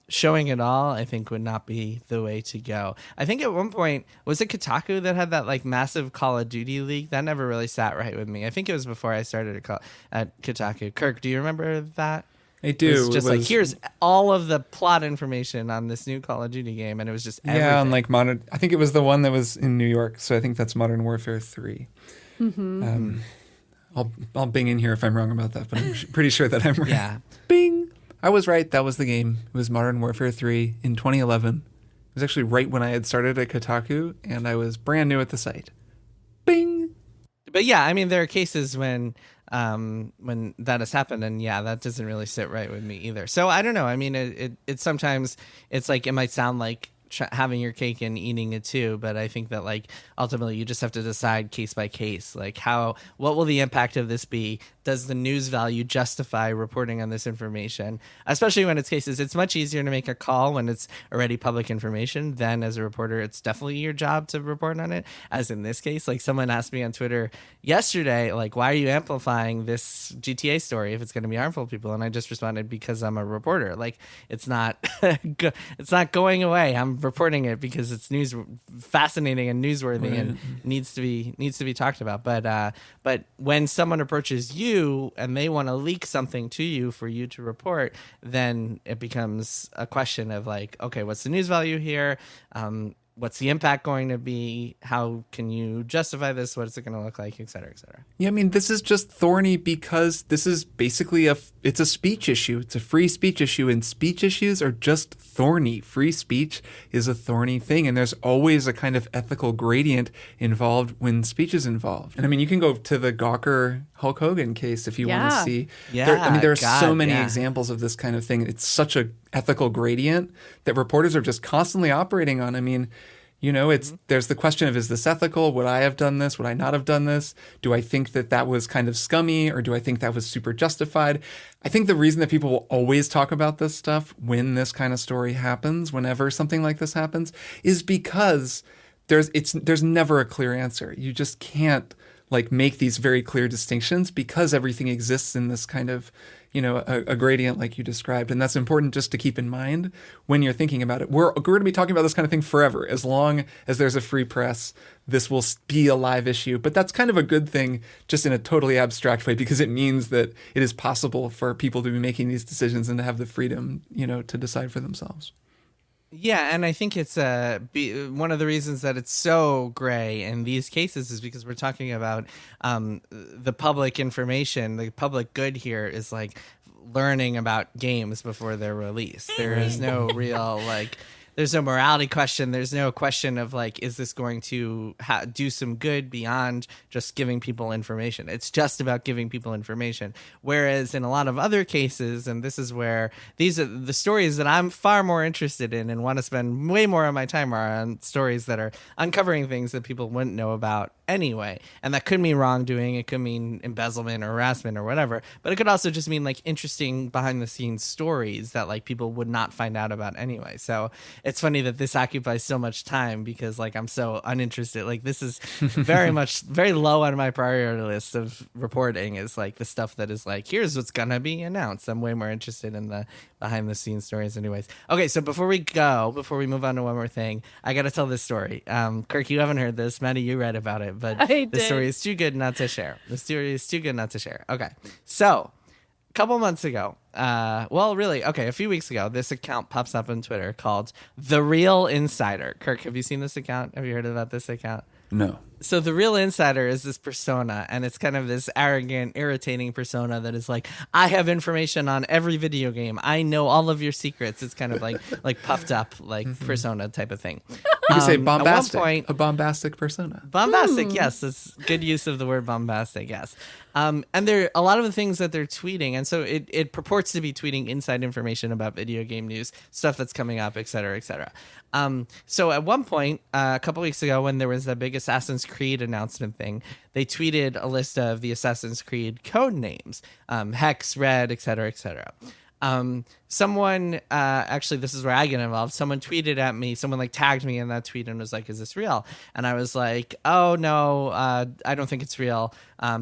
[SPEAKER 1] showing it all, I think, would not be the way to go. I think at one point, was it Kotaku that had that like massive Call of Duty leak? That never really sat right with me. I think it was before I started at Kotaku. Kirk, do you remember that?
[SPEAKER 2] I do.
[SPEAKER 1] It was just like, here's all of the plot information on this new Call of Duty game, and it was just everything.
[SPEAKER 2] Yeah, on like modern. I think it was the one that was in New York, so I think that's Modern Warfare 3. Mm-hmm. I'll bing in here if I'm wrong about that, but I'm pretty sure that I'm right.
[SPEAKER 1] Yeah.
[SPEAKER 2] Bing! I was right. That was the game. It was Modern Warfare 3 in 2011. It was actually right when I had started at Kotaku, and I was brand new at the site. Bing!
[SPEAKER 1] But yeah, I mean, there are cases when that has happened, and yeah, that doesn't really sit right with me either. So I don't know. I mean, it sometimes it's like, it might sound like having your cake and eating it too, but I think that like ultimately you just have to decide case by case, like what will the impact of this be? Does the news value justify reporting on this information? Especially when it's cases, it's much easier to make a call when it's already public information. Then as a reporter, it's definitely your job to report on it. As in this case, like someone asked me on Twitter yesterday, like, why are you amplifying this GTA story if it's going to be harmful to people? And I just responded, because I'm a reporter. Like, it's not it's not going away. I'm reporting it because it's fascinating and newsworthy, right, and needs to be talked about. But when someone approaches you and they want to leak something to you for you to report, then it becomes a question of like, okay, what's the news value here? What's the impact going to be? How can you justify this? What is it going to look like, et cetera, et cetera?
[SPEAKER 2] Yeah, I mean, this is just thorny because this is basically it's a speech issue. It's a free speech issue, and speech issues are just thorny. Free speech is a thorny thing, and there's always a kind of ethical gradient involved when speech is involved. And I mean, you can go to the Gawker Hulk Hogan case if you want to see.
[SPEAKER 1] Yeah,
[SPEAKER 2] there are so many examples of this kind of thing. It's such a ethical gradient that reporters are just constantly operating on. I mean, you know, there's the question of, is this ethical? Would I have done this? Would I not have done this? Do I think that was kind of scummy, or do I think that was super justified? I think the reason that people will always talk about this stuff when this kind of story happens, whenever something like this happens, is because there's never a clear answer. You just can't like make these very clear distinctions because everything exists in this kind of, you know, a gradient like you described. And that's important just to keep in mind when you're thinking about it. We're going to be talking about this kind of thing forever. As long as there's a free press, this will be a live issue. But that's kind of a good thing, just in a totally abstract way, because it means that it is possible for people to be making these decisions and to have the freedom, you know, to decide for themselves.
[SPEAKER 1] Yeah, and I think it's one of the reasons that it's so gray in these cases is because we're talking about the public information. The public good here is like learning about games before they're released. There is no real like. There's no morality question. There's no question of like, is this going to do some good beyond just giving people information? It's just about giving people information. Whereas in a lot of other cases, and this is where these are the stories that I'm far more interested in and want to spend way more of my time on stories that are uncovering things that people wouldn't know about anyway. And that could mean wrongdoing. It could mean embezzlement or harassment or whatever. But it could also just mean like interesting behind the scenes stories that like people would not find out about anyway. So it's funny that this occupies so much time because like I'm so uninterested. Like this is very low on my priority list of reporting is like the stuff that is like, here's what's gonna be announced. I'm way more interested in the behind the scenes stories anyways. Okay, so before we move on to one more thing, I gotta tell this story. Kirk, you haven't heard this. Maddy, you read about it, but the story is too good not to share. The story is too good not to share. Okay, so a couple months ago, a few weeks ago, this account pops up on Twitter called TheRealInsider. Kirk, have you seen this account? Have you heard about this account?
[SPEAKER 2] No.
[SPEAKER 1] So The Real Insider is this persona, and it's kind of this arrogant, irritating persona that is like, I have information on every video game. I know all of your secrets. It's kind of like puffed up, like persona type of thing.
[SPEAKER 2] You can say bombastic.
[SPEAKER 1] At one point,
[SPEAKER 2] a bombastic persona.
[SPEAKER 1] Bombastic, yes. It's good use of the word bombastic, yes. And there a lot of the things that they're tweeting, and so it purports to be tweeting inside information about video game news, stuff that's coming up, et cetera, et cetera. So at one point, a couple weeks ago, when there was the big Assassin's Creed announcement thing, they tweeted a list of the Assassin's Creed code names, Hex, Red, et cetera, et cetera. Someone, actually, this is where I get involved. Someone tweeted at me, someone like tagged me in that tweet and was like, is this real? And I was like, oh no, I don't think it's real.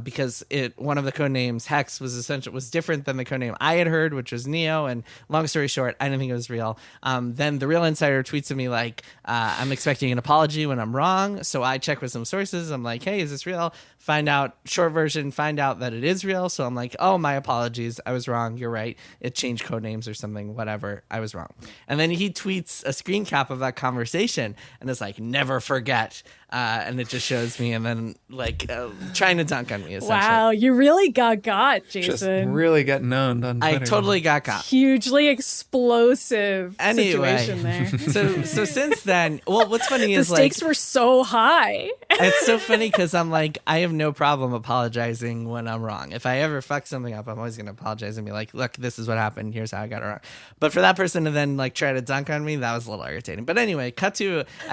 [SPEAKER 1] Because one of the code names, Hex, was different than the code name I had heard, which was Neo. And long story short, I didn't think it was real. Then The Real Insider tweets at me like, I'm expecting an apology when I'm wrong. So I check with some sources. I'm like, hey, is this real? Find out that it is real. So I'm like, oh, my apologies. I was wrong. You're right. It changed code names or something, whatever. I was wrong. And then he tweets a screen cap of that conversation and it's like, never forget. And it just shows me and then like trying to dunk on me, essentially.
[SPEAKER 3] Wow, you really got Jason.
[SPEAKER 2] Just really getting owned on Twitter.
[SPEAKER 1] I totally got.
[SPEAKER 3] Hugely explosive situation there.
[SPEAKER 1] So since then, well, what's funny is
[SPEAKER 3] the stakes were so high.
[SPEAKER 1] It's so funny because I'm like, I have no problem apologizing when I'm wrong. If I ever fuck something up, I'm always going to apologize and be like, look, this is what happened. Here's how I got it wrong. But for that person to then like try to dunk on me, that was a little irritating. But anyway, I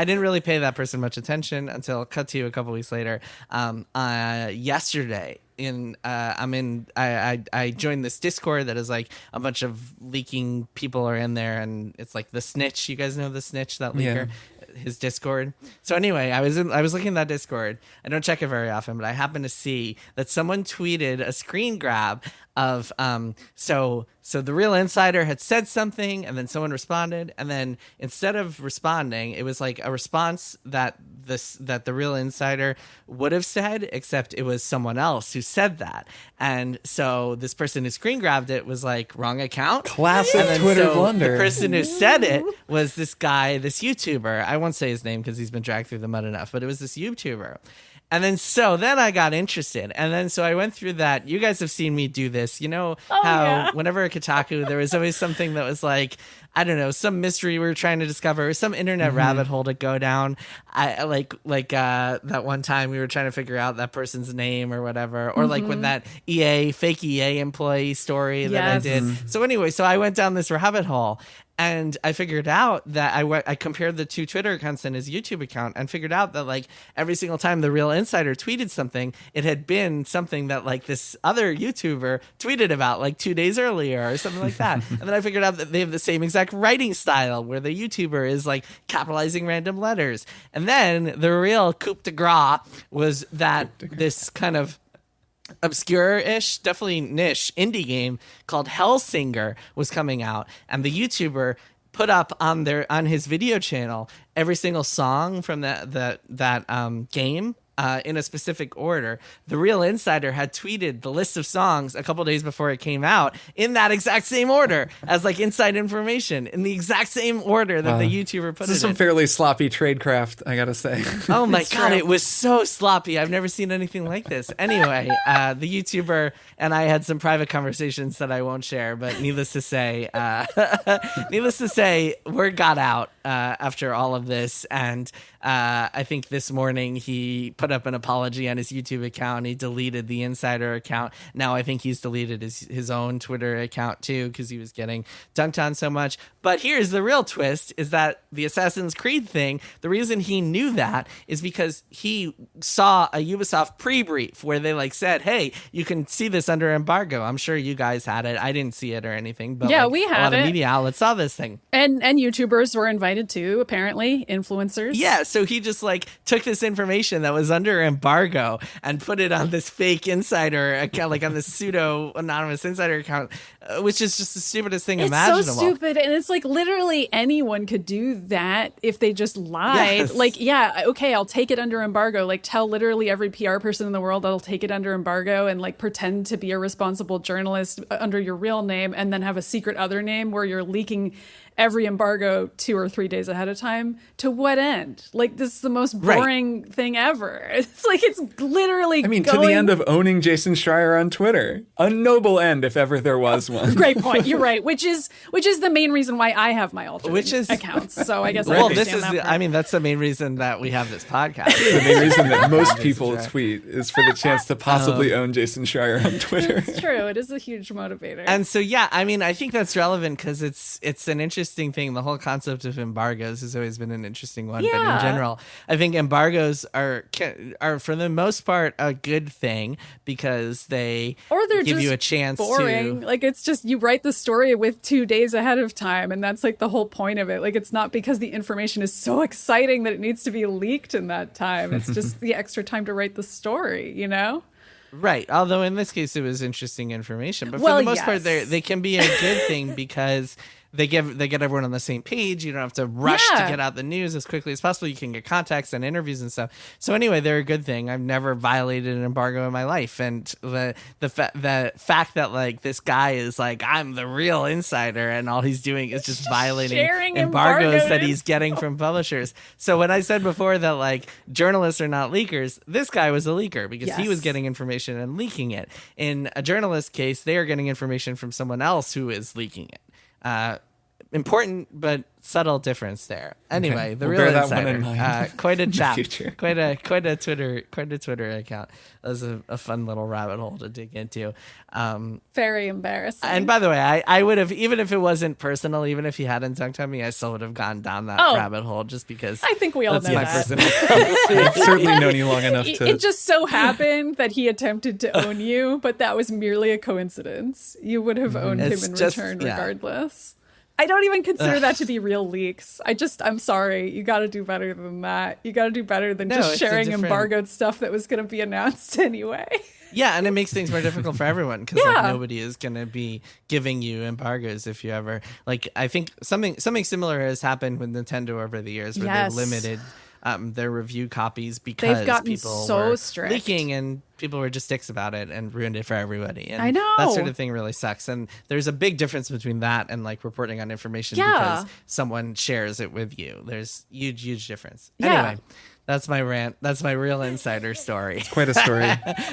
[SPEAKER 1] didn't really pay that person much attention until cut to a couple weeks later. Yesterday, I joined this Discord that is like a bunch of leaking people are in there, and it's like the Snitch. You guys know the Snitch, that leaker. Yeah. His Discord. So anyway, I was looking at that Discord. I don't check it very often, but I happened to see that someone tweeted a screen grab of so The Real Insider had said something and then someone responded, and then instead of responding, it was like a response that The Real Insider would have said, except it was someone else who said that. And so this person who screen grabbed it was like, wrong account.
[SPEAKER 2] Classic Twitter blunder.
[SPEAKER 1] The person who said it was this guy, this YouTuber. I won't say his name because he's been dragged through the mud enough, but it was this YouTuber. And then I got interested. And then so I went through that. You guys have seen me do this. You know whenever at Kotaku, there was always something that was like, I don't know, some mystery we were trying to discover, or some internet rabbit hole to go down. I like that one time we were trying to figure out that person's name or whatever, or like when that fake EA employee story that I did. So anyway, so I went down this rabbit hole. And I figured out that I compared the two Twitter accounts and his YouTube account and figured out that like every single time The Real Insider tweeted something, it had been something that like this other YouTuber tweeted about like 2 days earlier or something like that. And then I figured out that they have the same exact writing style where the YouTuber is like capitalizing random letters. And then the real coup de grace was that this kind of obscure-ish, definitely niche indie game called Hellsinger was coming out, and the YouTuber put up on his video channel every single song from that game in a specific order. The Real Insider had tweeted the list of songs a couple days before it came out in that exact same order as like inside information, in the exact same order that the YouTuber put it in.
[SPEAKER 2] This is some fairly sloppy tradecraft, I gotta say.
[SPEAKER 1] Oh my God, it was so sloppy. I've never seen anything like this. Anyway, the YouTuber and I had some private conversations that I won't share, but needless to say, word got out after all of this, and I think this morning he put up an apology on his YouTube account. He deleted the Insider account. Now I think he's deleted his own Twitter account too, because he was getting dunked on so much. But here's the real twist, is that the Assassin's Creed thing, the reason he knew that is because he saw a Ubisoft pre-brief where they like said, hey, you can see this under embargo. I'm sure you guys had it. I didn't see it or anything, but
[SPEAKER 3] yeah,
[SPEAKER 1] like,
[SPEAKER 3] we had
[SPEAKER 1] a lot of media outlets saw this thing.
[SPEAKER 3] And YouTubers were invited pointed to, apparently, influencers.
[SPEAKER 1] Yeah, so he just like took this information that was under embargo and put it on this fake insider account, like on this pseudo anonymous insider account, which is just the stupidest thing imaginable.
[SPEAKER 3] It's so stupid, and it's like literally anyone could do that if they just lied.
[SPEAKER 1] Yes.
[SPEAKER 3] Like, yeah, okay, I'll take it under embargo. Like, tell literally every PR person in the world I'll take it under embargo, and like pretend to be a responsible journalist under your real name, and then have a secret other name where you're leaking every embargo 2 or 3 days ahead of time. To what end? Like, this is the most boring thing ever. It's like, it's literally
[SPEAKER 2] to the end of owning Jason Schreier on Twitter. A noble end, if ever there was one.
[SPEAKER 3] Great point. You're right. Which is the main reason why I have my alternate accounts. So I guess
[SPEAKER 1] well, this is that's the main reason that we have this podcast.
[SPEAKER 2] The main reason that most people tweet is for the chance to possibly own Jason Schreier on Twitter.
[SPEAKER 3] It's true. It is a huge motivator.
[SPEAKER 1] And so, yeah, I mean, I think that's relevant because it's an interesting thing. The whole concept of embargoes has always been an interesting one.
[SPEAKER 3] Yeah.
[SPEAKER 1] But in general, I think embargoes are for the most part a good thing because they're give you a chance
[SPEAKER 3] boring.
[SPEAKER 1] to.
[SPEAKER 3] Like, it's just you write the story with 2 days ahead of time, and that's like the whole point of it. Like, it's not because the information is so exciting that it needs to be leaked in that time. It's just the extra time to write the story, you know?
[SPEAKER 1] Right. Although in this case it was interesting information, but for the most part they can be a good thing because they get everyone on the same page. You don't have to rush to get out the news as quickly as possible. You can get context and interviews and stuff. So anyway, they're a good thing. I've never violated an embargo in my life, and the fact that like this guy is like, I'm the real insider, and all he's doing is just violating embargoes that he's getting from publishers. So when I said before that like journalists are not leakers, this guy was a leaker because he was getting information and leaking it. In a journalist case, they are getting information from someone else who is leaking it. Important but subtle difference there. Anyway, The Real Insider, quite a chap, quite a Twitter account. That was a fun little rabbit hole to dig into.
[SPEAKER 3] Very embarrassing.
[SPEAKER 1] And by the way, I would have, even if it wasn't personal, even if he hadn't dunked on me, I still would have gone down that rabbit hole just because.
[SPEAKER 3] I think we all know
[SPEAKER 1] my
[SPEAKER 3] that.
[SPEAKER 1] personality.
[SPEAKER 2] I've certainly known you long enough to.
[SPEAKER 3] It just so happened that he attempted to own you, but that was merely a coincidence. You would have owned him in return regardless. I don't even consider that to be real leaks. I'm sorry. You got to do better than that. You got to do better than just sharing embargoed stuff that was going to be announced anyway.
[SPEAKER 1] Yeah, and it makes things more difficult for everyone because like, nobody is going to be giving you embargoes if you ever like. I think something similar has happened with Nintendo over the years where they limited their review copies because people were
[SPEAKER 3] strict.
[SPEAKER 1] leaking and people were just dicks about it and ruined it for everybody. And
[SPEAKER 3] I know.
[SPEAKER 1] That sort of thing really sucks. And there's a big difference between that and like reporting on information because someone shares it with you. There's huge difference. Anyway, that's my rant. That's my real insider story.
[SPEAKER 2] It's quite a story.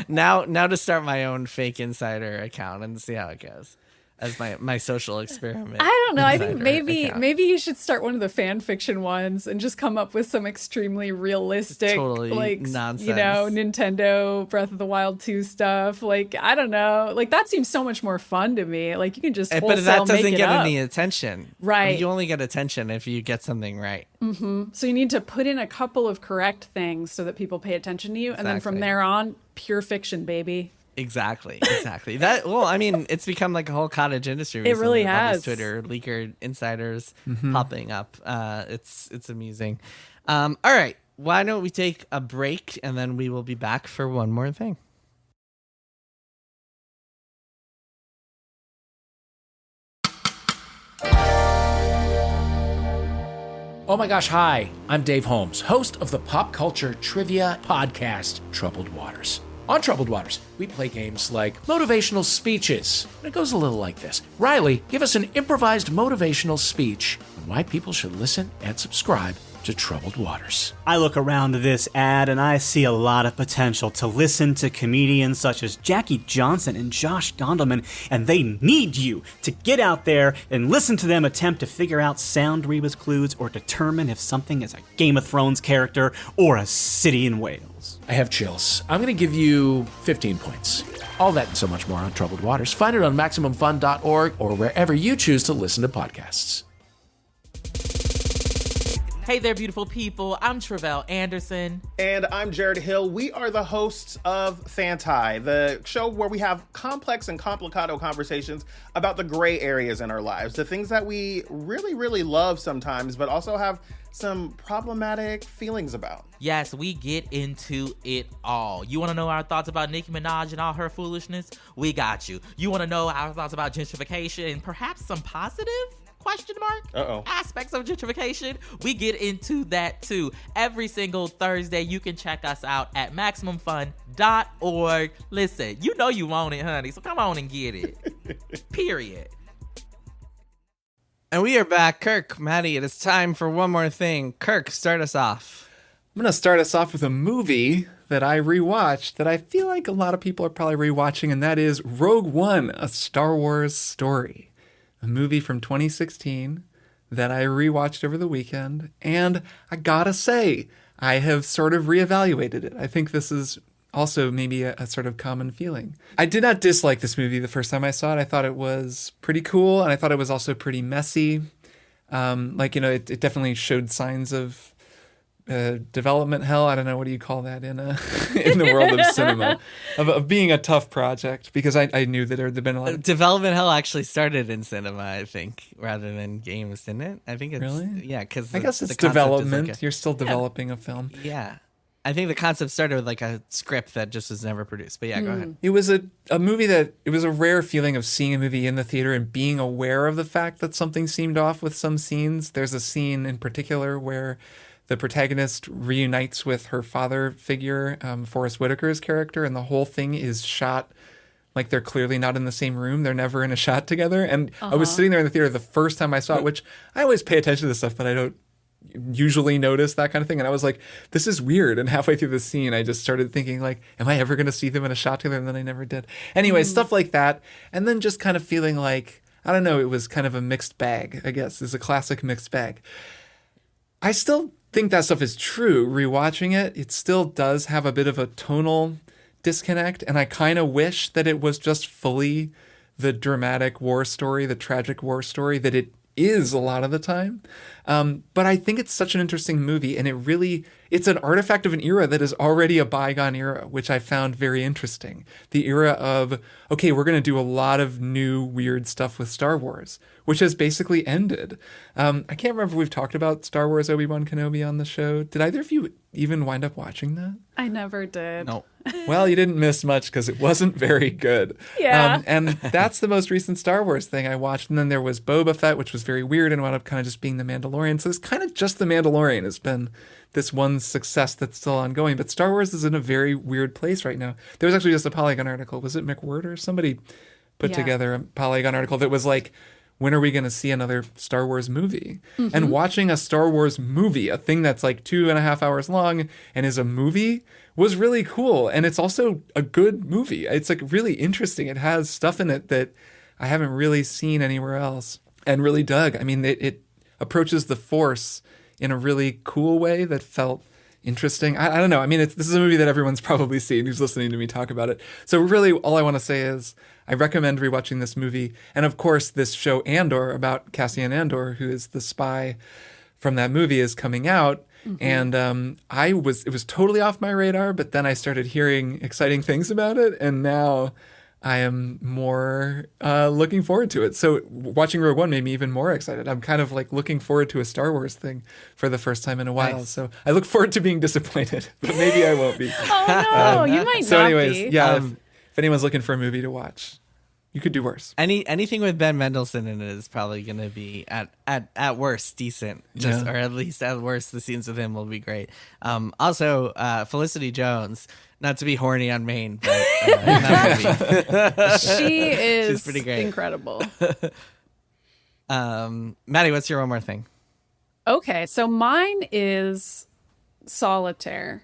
[SPEAKER 1] Now to start my own fake insider account and see how it goes. As my social experiment.
[SPEAKER 3] I don't know. I think maybe you should start one of the fan fiction ones and just come up with some extremely realistic,
[SPEAKER 1] totally
[SPEAKER 3] like
[SPEAKER 1] nonsense.
[SPEAKER 3] Nintendo Breath of the Wild 2 stuff. Like, I don't know. Like, that seems so much more fun to me. Like, you can just wholesale
[SPEAKER 1] but that doesn't
[SPEAKER 3] make it
[SPEAKER 1] get
[SPEAKER 3] up.
[SPEAKER 1] any attention,
[SPEAKER 3] right?
[SPEAKER 1] I mean, you only get attention if you get something right.
[SPEAKER 3] Mm-hmm. So you need to put in a couple of correct things so that people pay attention to you, and then from there on, pure fiction, baby.
[SPEAKER 1] Exactly. That I mean, it's become like a whole cottage industry.
[SPEAKER 3] It really has.
[SPEAKER 1] Twitter leaker insiders popping up. It's amusing. All right, why don't we take a break and then we will be back for one more thing.
[SPEAKER 4] Oh my gosh, hi. I'm Dave Holmes, host of the pop culture trivia podcast, Troubled Waters. On Troubled Waters, we play games like motivational speeches. And it goes a little like this. Riley, give us an improvised motivational speech on why people should listen and subscribe to Troubled Waters.
[SPEAKER 5] I look around this ad and I see a lot of potential to listen to comedians such as Jackie Johnson and Josh Gondelman, and they need you to get out there and listen to them attempt to figure out sound rebus clues or determine if something is a Game of Thrones character or a city in Wales.
[SPEAKER 4] I have chills. I'm going to give you 15 points. All that and so much more on Troubled Waters. Find it on MaximumFun.org or wherever you choose to listen to podcasts.
[SPEAKER 6] Hey there, beautiful people. I'm Travell Anderson.
[SPEAKER 7] And I'm Jared Hill. We are the hosts of Fantai, the show where we have complex and complicado conversations about the gray areas in our lives, the things that we really, really love sometimes, but also have some problematic feelings about.
[SPEAKER 6] Yes, we get into it all. You want to know our thoughts about Nicki Minaj and all her foolishness? We got you. You want to know our thoughts about gentrification and perhaps some positive aspects of gentrification? We get into that too. Every single Thursday, you can check us out at MaximumFun.org. Listen, you know you want it, honey, so come on and get it. Period.
[SPEAKER 1] And we are back. Kirk, Maddy, it is time for one more thing. Kirk, start us off.
[SPEAKER 2] I'm going to start us off with a movie that I rewatched that I feel like a lot of people are probably rewatching, and that is Rogue One, A Star Wars Story. A movie from 2016 that I rewatched over the weekend, and I gotta say, I have sort of reevaluated it. I think this is also maybe a sort of common feeling. I did not dislike this movie the first time I saw it. I thought it was pretty cool, and I thought it was also pretty messy. It definitely showed signs of development hell. I don't know, what do you call that in the world of cinema, of being a tough project, because I knew that there had been a lot of
[SPEAKER 1] development hell actually started in cinema, I think, rather than games, didn't it? I think it's
[SPEAKER 2] really,
[SPEAKER 1] yeah, because
[SPEAKER 2] I guess it's development. You're still developing a film.
[SPEAKER 1] Yeah, I think the concept started with like a script that just was never produced. But yeah, go ahead.
[SPEAKER 2] It was a movie that, it was a rare feeling of seeing a movie in the theater and being aware of the fact that something seemed off with some scenes. There's a scene in particular where the protagonist reunites with her father figure, Forrest Whitaker's character, and the whole thing is shot like they're clearly not in the same room. They're never in a shot together. And I was sitting there in the theater the first time I saw it, which I always pay attention to this stuff, but I don't usually notice that kind of thing. And I was like, this is weird. And halfway through the scene, I just started thinking like, am I ever going to see them in a shot together? And then I never did. Anyway, stuff like that. And then just kind of feeling like, I don't know, it was kind of a mixed bag, I guess. It's a classic mixed bag. I still think that stuff is true. Rewatching it, it still does have a bit of a tonal disconnect, and I kind of wish that it was just fully the dramatic war story, the tragic war story that it is a lot of the time. But I think it's such an interesting movie, and it's an artifact of an era that is already a bygone era, which I found very interesting. The era of, okay, we're going to do a lot of new weird stuff with Star Wars, which has basically ended. I can't remember if we've talked about Star Wars Obi-Wan Kenobi on the show. Did either of you even wind up watching that?
[SPEAKER 3] I never did.
[SPEAKER 1] No.
[SPEAKER 2] Well, you didn't miss much because it wasn't very good.
[SPEAKER 3] Yeah.
[SPEAKER 2] And that's the most recent Star Wars thing I watched. And then there was Boba Fett, which was very weird and wound up kind of just being The Mandalorian. So it's kind of just The Mandalorian has been this one success that's still ongoing. But Star Wars is in a very weird place right now. There was actually just a Polygon article. Was it McWhirter or somebody put together a Polygon article that was like, when are we going to see another Star Wars movie? And watching a Star Wars movie, a thing that's like 2.5 hours long and is a movie, was really cool. And it's also a good movie. It's like really interesting. It has stuff in it that I haven't really seen anywhere else and really dug. I mean, it approaches the Force in a really cool way that felt interesting. I don't know. I mean, this is a movie that everyone's probably seen who's listening to me talk about it. So really all I want to say is I recommend rewatching this movie. And of course, this show Andor about Cassian Andor, who is the spy from that movie, is coming out. And it was totally off my radar, but then I started hearing exciting things about it. And now I am more looking forward to it. So watching Rogue One made me even more excited. I'm kind of like looking forward to a Star Wars thing for the first time in a while. Nice. So I look forward to being disappointed, but maybe I won't be.
[SPEAKER 3] Oh no, you might
[SPEAKER 2] so
[SPEAKER 3] not
[SPEAKER 2] anyways,
[SPEAKER 3] be.
[SPEAKER 2] Yeah, if anyone's looking for a movie to watch, you could do worse.
[SPEAKER 1] Anything with Ben Mendelsohn in it is probably going to be at worst decent, or at least at worst the scenes with him will be great. Also, Felicity Jones, not to be horny on Maine, but in that movie.
[SPEAKER 3] She is
[SPEAKER 1] She's pretty great.
[SPEAKER 3] Incredible.
[SPEAKER 1] Maddy, what's your one more thing?
[SPEAKER 3] Okay, so mine is Solitaire.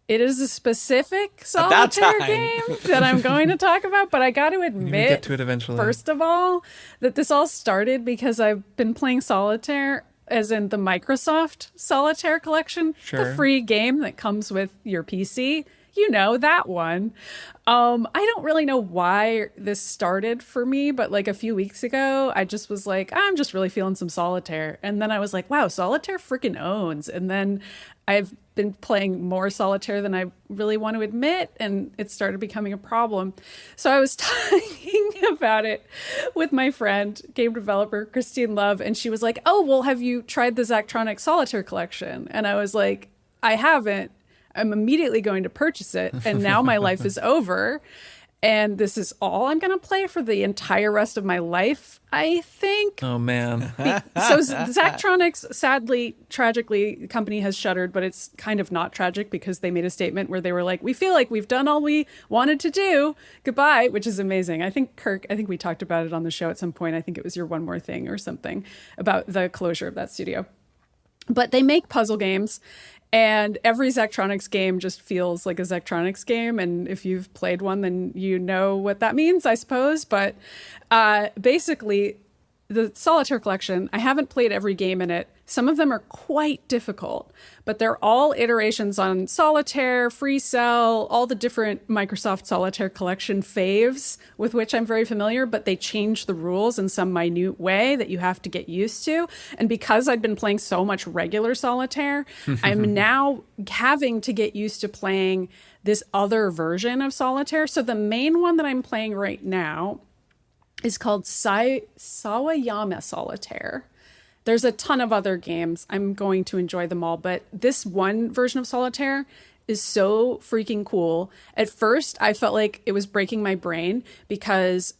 [SPEAKER 3] It is a specific Solitaire game that I'm going to talk about, but I got to admit,
[SPEAKER 2] get to it eventually.
[SPEAKER 3] First of all, that this all started because I've been playing Solitaire, as in the Microsoft Solitaire collection, the free game that comes with your PC. you know, that one. I don't really know why this started for me, but like a few weeks ago, I just was like, I'm just really feeling some Solitaire. And then I was like, wow, Solitaire freaking owns. And then I've been playing more Solitaire than I really want to admit, and it started becoming a problem. So I was talking about it with my friend, game developer Christine Love, and she was like, oh, well, have you tried the Zachtronics Solitaire collection? And I was like, I haven't. I'm immediately going to purchase it, and now my life is over. And this is all I'm going to play for the entire rest of my life, I think.
[SPEAKER 2] Oh, man.
[SPEAKER 3] So Zachtronics, sadly, tragically, the company has shuttered, but it's kind of not tragic because they made a statement where they were like, we feel like we've done all we wanted to do. Goodbye, which is amazing. I think, Kirk, we talked about it on the show at some point. I think it was your One More Thing or something about the closure of that studio. But they make puzzle games. And every Zachtronics game just feels like a Zachtronics game. And if you've played one, then you know what that means, I suppose. But basically, the Solitaire collection, I haven't played every game in it. Some of them are quite difficult, but they're all iterations on Solitaire, Free Cell, all the different Microsoft Solitaire collection faves with which I'm very familiar, but they change the rules in some minute way that you have to get used to. And because I'd been playing so much regular Solitaire, I'm now having to get used to playing this other version of Solitaire. So the main one that I'm playing right now is called Sawayama Solitaire. There's a ton of other games. I'm going to enjoy them all, but this one version of Solitaire is so freaking cool. At first, I felt like it was breaking my brain because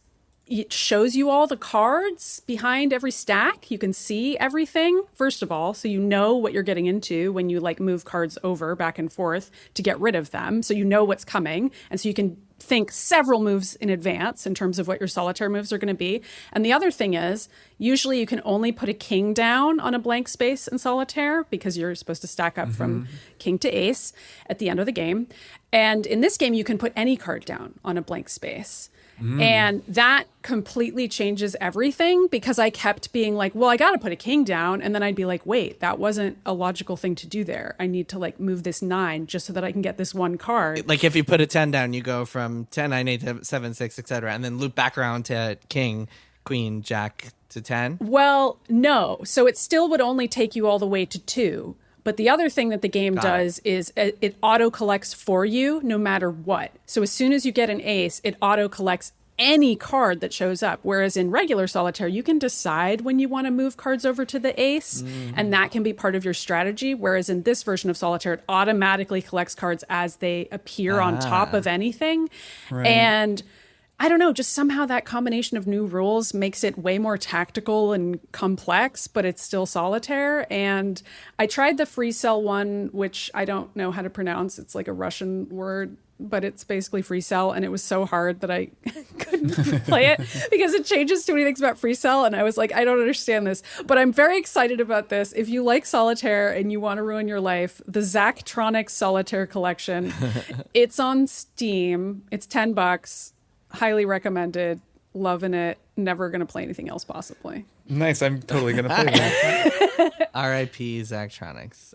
[SPEAKER 3] it shows you all the cards behind every stack. You can see everything, first of all, so you know what you're getting into when you like move cards over back and forth to get rid of them. So you know what's coming, and so you can think several moves in advance in terms of what your Solitaire moves are going to be. And the other thing is, usually you can only put a king down on a blank space in Solitaire because you're supposed to stack up from king to ace at the end of the game. And in this game, you can put any card down on a blank space. And that completely changes everything because I kept being like, well, I got to put a king down. And then I'd be like, wait, that wasn't a logical thing to do there. I need to like move this 9 just so that I can get this one card.
[SPEAKER 1] Like if you put a 10 down, you go from 10, 9, 8 to 7, 6, etc. And then loop back around to king, queen, jack to 10.
[SPEAKER 3] Well, no. So it still would only take you all the way to 2. But the other thing that the game does is it auto collects for you no matter what. So as soon as you get an ace, it auto collects any card that shows up. Whereas in regular Solitaire, you can decide when you want to move cards over to the ace, and that can be part of your strategy. Whereas in this version of Solitaire, it automatically collects cards as they appear on top of anything.
[SPEAKER 2] Right.
[SPEAKER 3] And I don't know, just somehow that combination of new rules makes it way more tactical and complex, but it's still Solitaire. And I tried the Free Cell one, which I don't know how to pronounce. It's like a Russian word, but it's basically Free Cell. And it was so hard that I couldn't play it because it changes too many things about Free Cell. And I was like, I don't understand this. But I'm very excited about this. If you like Solitaire and you want to ruin your life, the Zachtronics Solitaire collection, it's on Steam. It's $10. Highly recommended. Loving it. Never going to play anything else possibly.
[SPEAKER 2] Nice. I'm totally going to play that.
[SPEAKER 1] R.I.P. Zachtronics.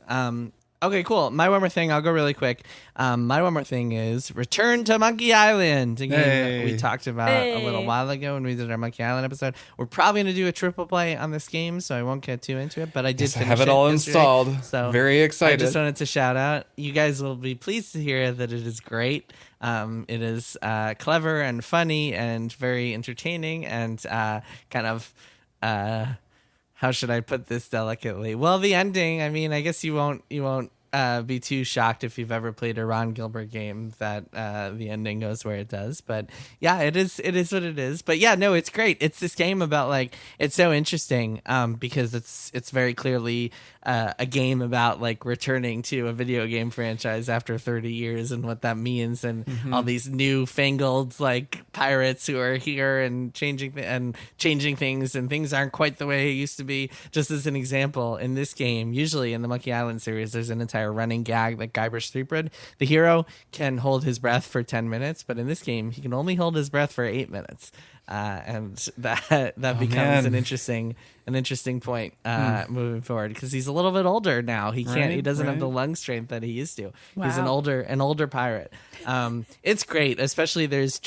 [SPEAKER 1] Okay, cool. My one more thing, I'll go really quick. My one more thing is Return to Monkey Island, a game that we talked about a little while ago when we did our Monkey Island episode. We're probably going to do a triple play on this game, so I won't get too into it, but I did finish
[SPEAKER 2] have it all
[SPEAKER 1] yesterday,
[SPEAKER 2] installed.
[SPEAKER 1] So
[SPEAKER 2] very excited.
[SPEAKER 1] I just wanted to shout out. You guys will be pleased to hear that it is great. It is clever and funny and very entertaining and kind of... how should I put this delicately? Well, the ending, I mean, I guess you won't be too shocked if you've ever played a Ron Gilbert game that the ending goes where it does. But yeah, it is what it is. But yeah, no, it's great. It's this game about like, it's so interesting because it's very clearly a game about like returning to a video game franchise after 30 years and what that means, and all these newfangled like pirates who are here and changing things, and things aren't quite the way it used to be. Just as an example, in this game, usually in the Monkey Island series, there's an entire entire running gag that Guybrush Threepwood, the hero, can hold his breath for 10 minutes, but in this game, he can only hold his breath for 8 minutes. And that becomes an interesting point moving forward, because he's a little bit older now. He doesn't have the lung strength that he used to.
[SPEAKER 3] Wow.
[SPEAKER 1] He's an older pirate. It's great, especially there's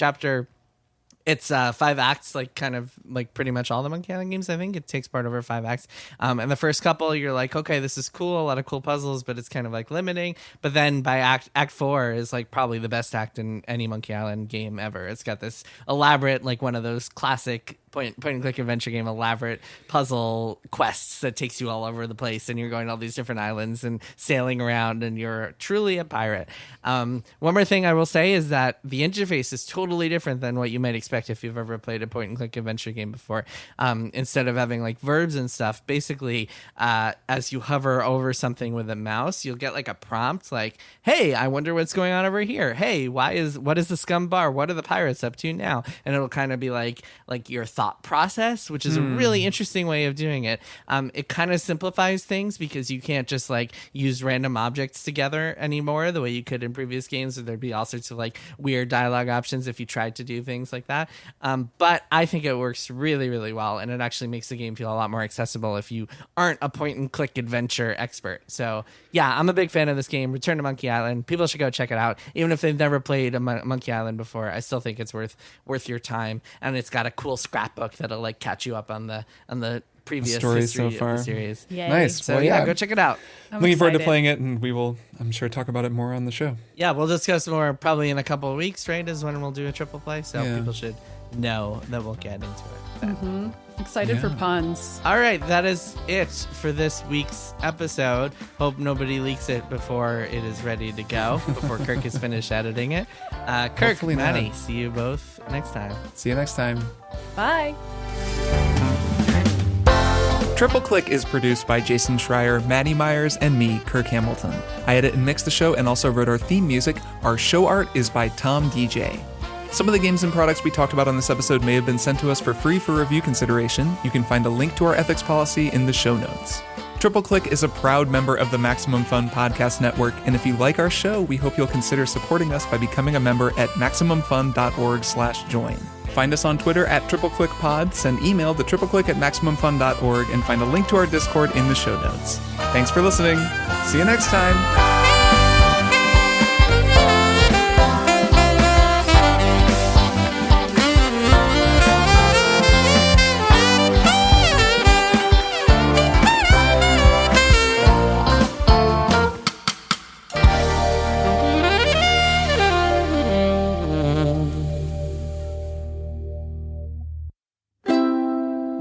[SPEAKER 1] it's 5 acts, like kind of like pretty much all the Monkey Island games. I think it takes part over 5 acts. And the first couple, you're like, okay, this is cool, a lot of cool puzzles, but it's kind of like limiting. But then by act 4 is like probably the best act in any Monkey Island game ever. It's got this elaborate, like one of those classic point and click adventure game elaborate puzzle quests that takes you all over the place, and you're going to all these different islands and sailing around, and you're truly a pirate. One more thing I will say is that the interface is totally different than what you might expect if you've ever played a point and click adventure game before. Instead of having like verbs and stuff, basically as you hover over something with a mouse, you'll get like a prompt like, hey, I wonder what's going on over here. Hey, what is the scum bar? What are the pirates up to now? And it'll kind of be like your thought process, which is a really interesting way of doing it. It kind of simplifies things because you can't just like use random objects together anymore the way you could in previous games, or there'd be all sorts of like weird dialogue options if you tried to do things like that. But I think it works really, really well, and it actually makes the game feel a lot more accessible if you aren't a point and click adventure expert. So yeah, I'm a big fan of this game. Return to Monkey Island. People should go check it out. Even if they've never played a Monkey Island before, I still think it's worth your time. And it's got a cool scrapbook that'll like catch you up on the previous
[SPEAKER 2] story
[SPEAKER 1] history
[SPEAKER 2] so far.
[SPEAKER 1] of the series.
[SPEAKER 3] Yay.
[SPEAKER 2] Nice.
[SPEAKER 1] So
[SPEAKER 2] Well,
[SPEAKER 1] yeah, go check it out.
[SPEAKER 3] I'm
[SPEAKER 2] Looking forward to
[SPEAKER 3] excited.
[SPEAKER 2] playing it, and we will, I'm sure, talk about it more on the show.
[SPEAKER 1] Yeah, we'll discuss more probably in a couple of weeks, right? Is when we'll do a triple play. So
[SPEAKER 2] Yeah.
[SPEAKER 1] people should know that we'll get into it.
[SPEAKER 3] Excited for puns.
[SPEAKER 1] All right, that is it for this week's episode. Hope nobody leaks it before it is ready to go, before Kirk is finished editing it. Kirk,
[SPEAKER 2] Hopefully not.
[SPEAKER 1] Maddy, see you both next time.
[SPEAKER 2] See you next time.
[SPEAKER 3] Bye.
[SPEAKER 2] Triple Click is produced by Jason Schreier, Maddie Myers, and me, Kirk Hamilton. I edit and mix the show and also wrote our theme music. Our show art is by Tom DJ. Some of the games and products we talked about on this episode may have been sent to us for free for review consideration. You can find a link to our ethics policy in the show notes. Triple Click is a proud member of the Maximum Fun Podcast Network, and if you like our show, we hope you'll consider supporting us by becoming a member at MaximumFun.org/join. Find us on Twitter at TripleClickPod, send email to tripleclick@MaximumFun.org, and find a link to our Discord in the show notes. Thanks for listening. See you next time.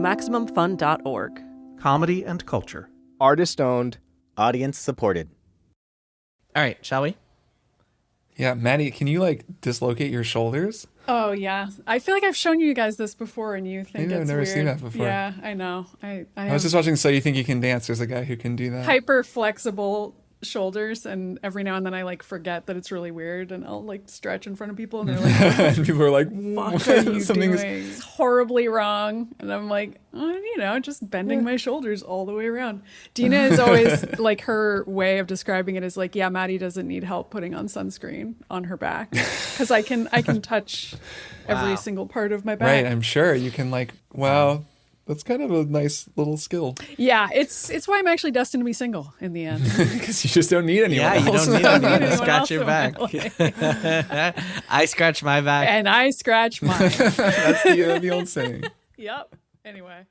[SPEAKER 8] MaximumFun.org.
[SPEAKER 9] Comedy and culture.
[SPEAKER 10] Artist owned. Audience supported.
[SPEAKER 1] All right, shall we?
[SPEAKER 2] Yeah, Maddie, can you like dislocate your shoulders?
[SPEAKER 3] Oh yeah, I feel like I've shown you guys this before, and you think
[SPEAKER 2] Maybe I've
[SPEAKER 3] it's
[SPEAKER 2] never
[SPEAKER 3] weird.
[SPEAKER 2] seen that before.
[SPEAKER 3] Yeah, I know. I
[SPEAKER 2] I was just watching So You Think You Can Dance. There's a guy who can do that.
[SPEAKER 3] hyper flexible shoulders, and every now and then I like forget that it's really weird, and I'll like stretch in front of people, and they're like,
[SPEAKER 2] And people are like,
[SPEAKER 3] "What are you
[SPEAKER 2] something
[SPEAKER 3] doing?
[SPEAKER 2] is
[SPEAKER 3] It's horribly wrong." And I'm like, just bending my shoulders all the way around. Dina is always like, her way of describing it is like, yeah, Maddie doesn't need help putting on sunscreen on her back because I can touch every single part of my back.
[SPEAKER 2] right. I'm sure you can like, wow, that's kind of a nice little skill
[SPEAKER 3] Yeah, it's why I'm actually destined to be single in the end.
[SPEAKER 2] because you just don't need anyone
[SPEAKER 1] Yeah, you
[SPEAKER 2] else.
[SPEAKER 1] don't need
[SPEAKER 3] Don't need
[SPEAKER 1] anyone to
[SPEAKER 3] anyone
[SPEAKER 1] scratch
[SPEAKER 3] else
[SPEAKER 1] your
[SPEAKER 3] in my
[SPEAKER 1] back. I scratch my back.
[SPEAKER 3] And I scratch mine.
[SPEAKER 2] That's the old saying.
[SPEAKER 3] Yep. Anyway.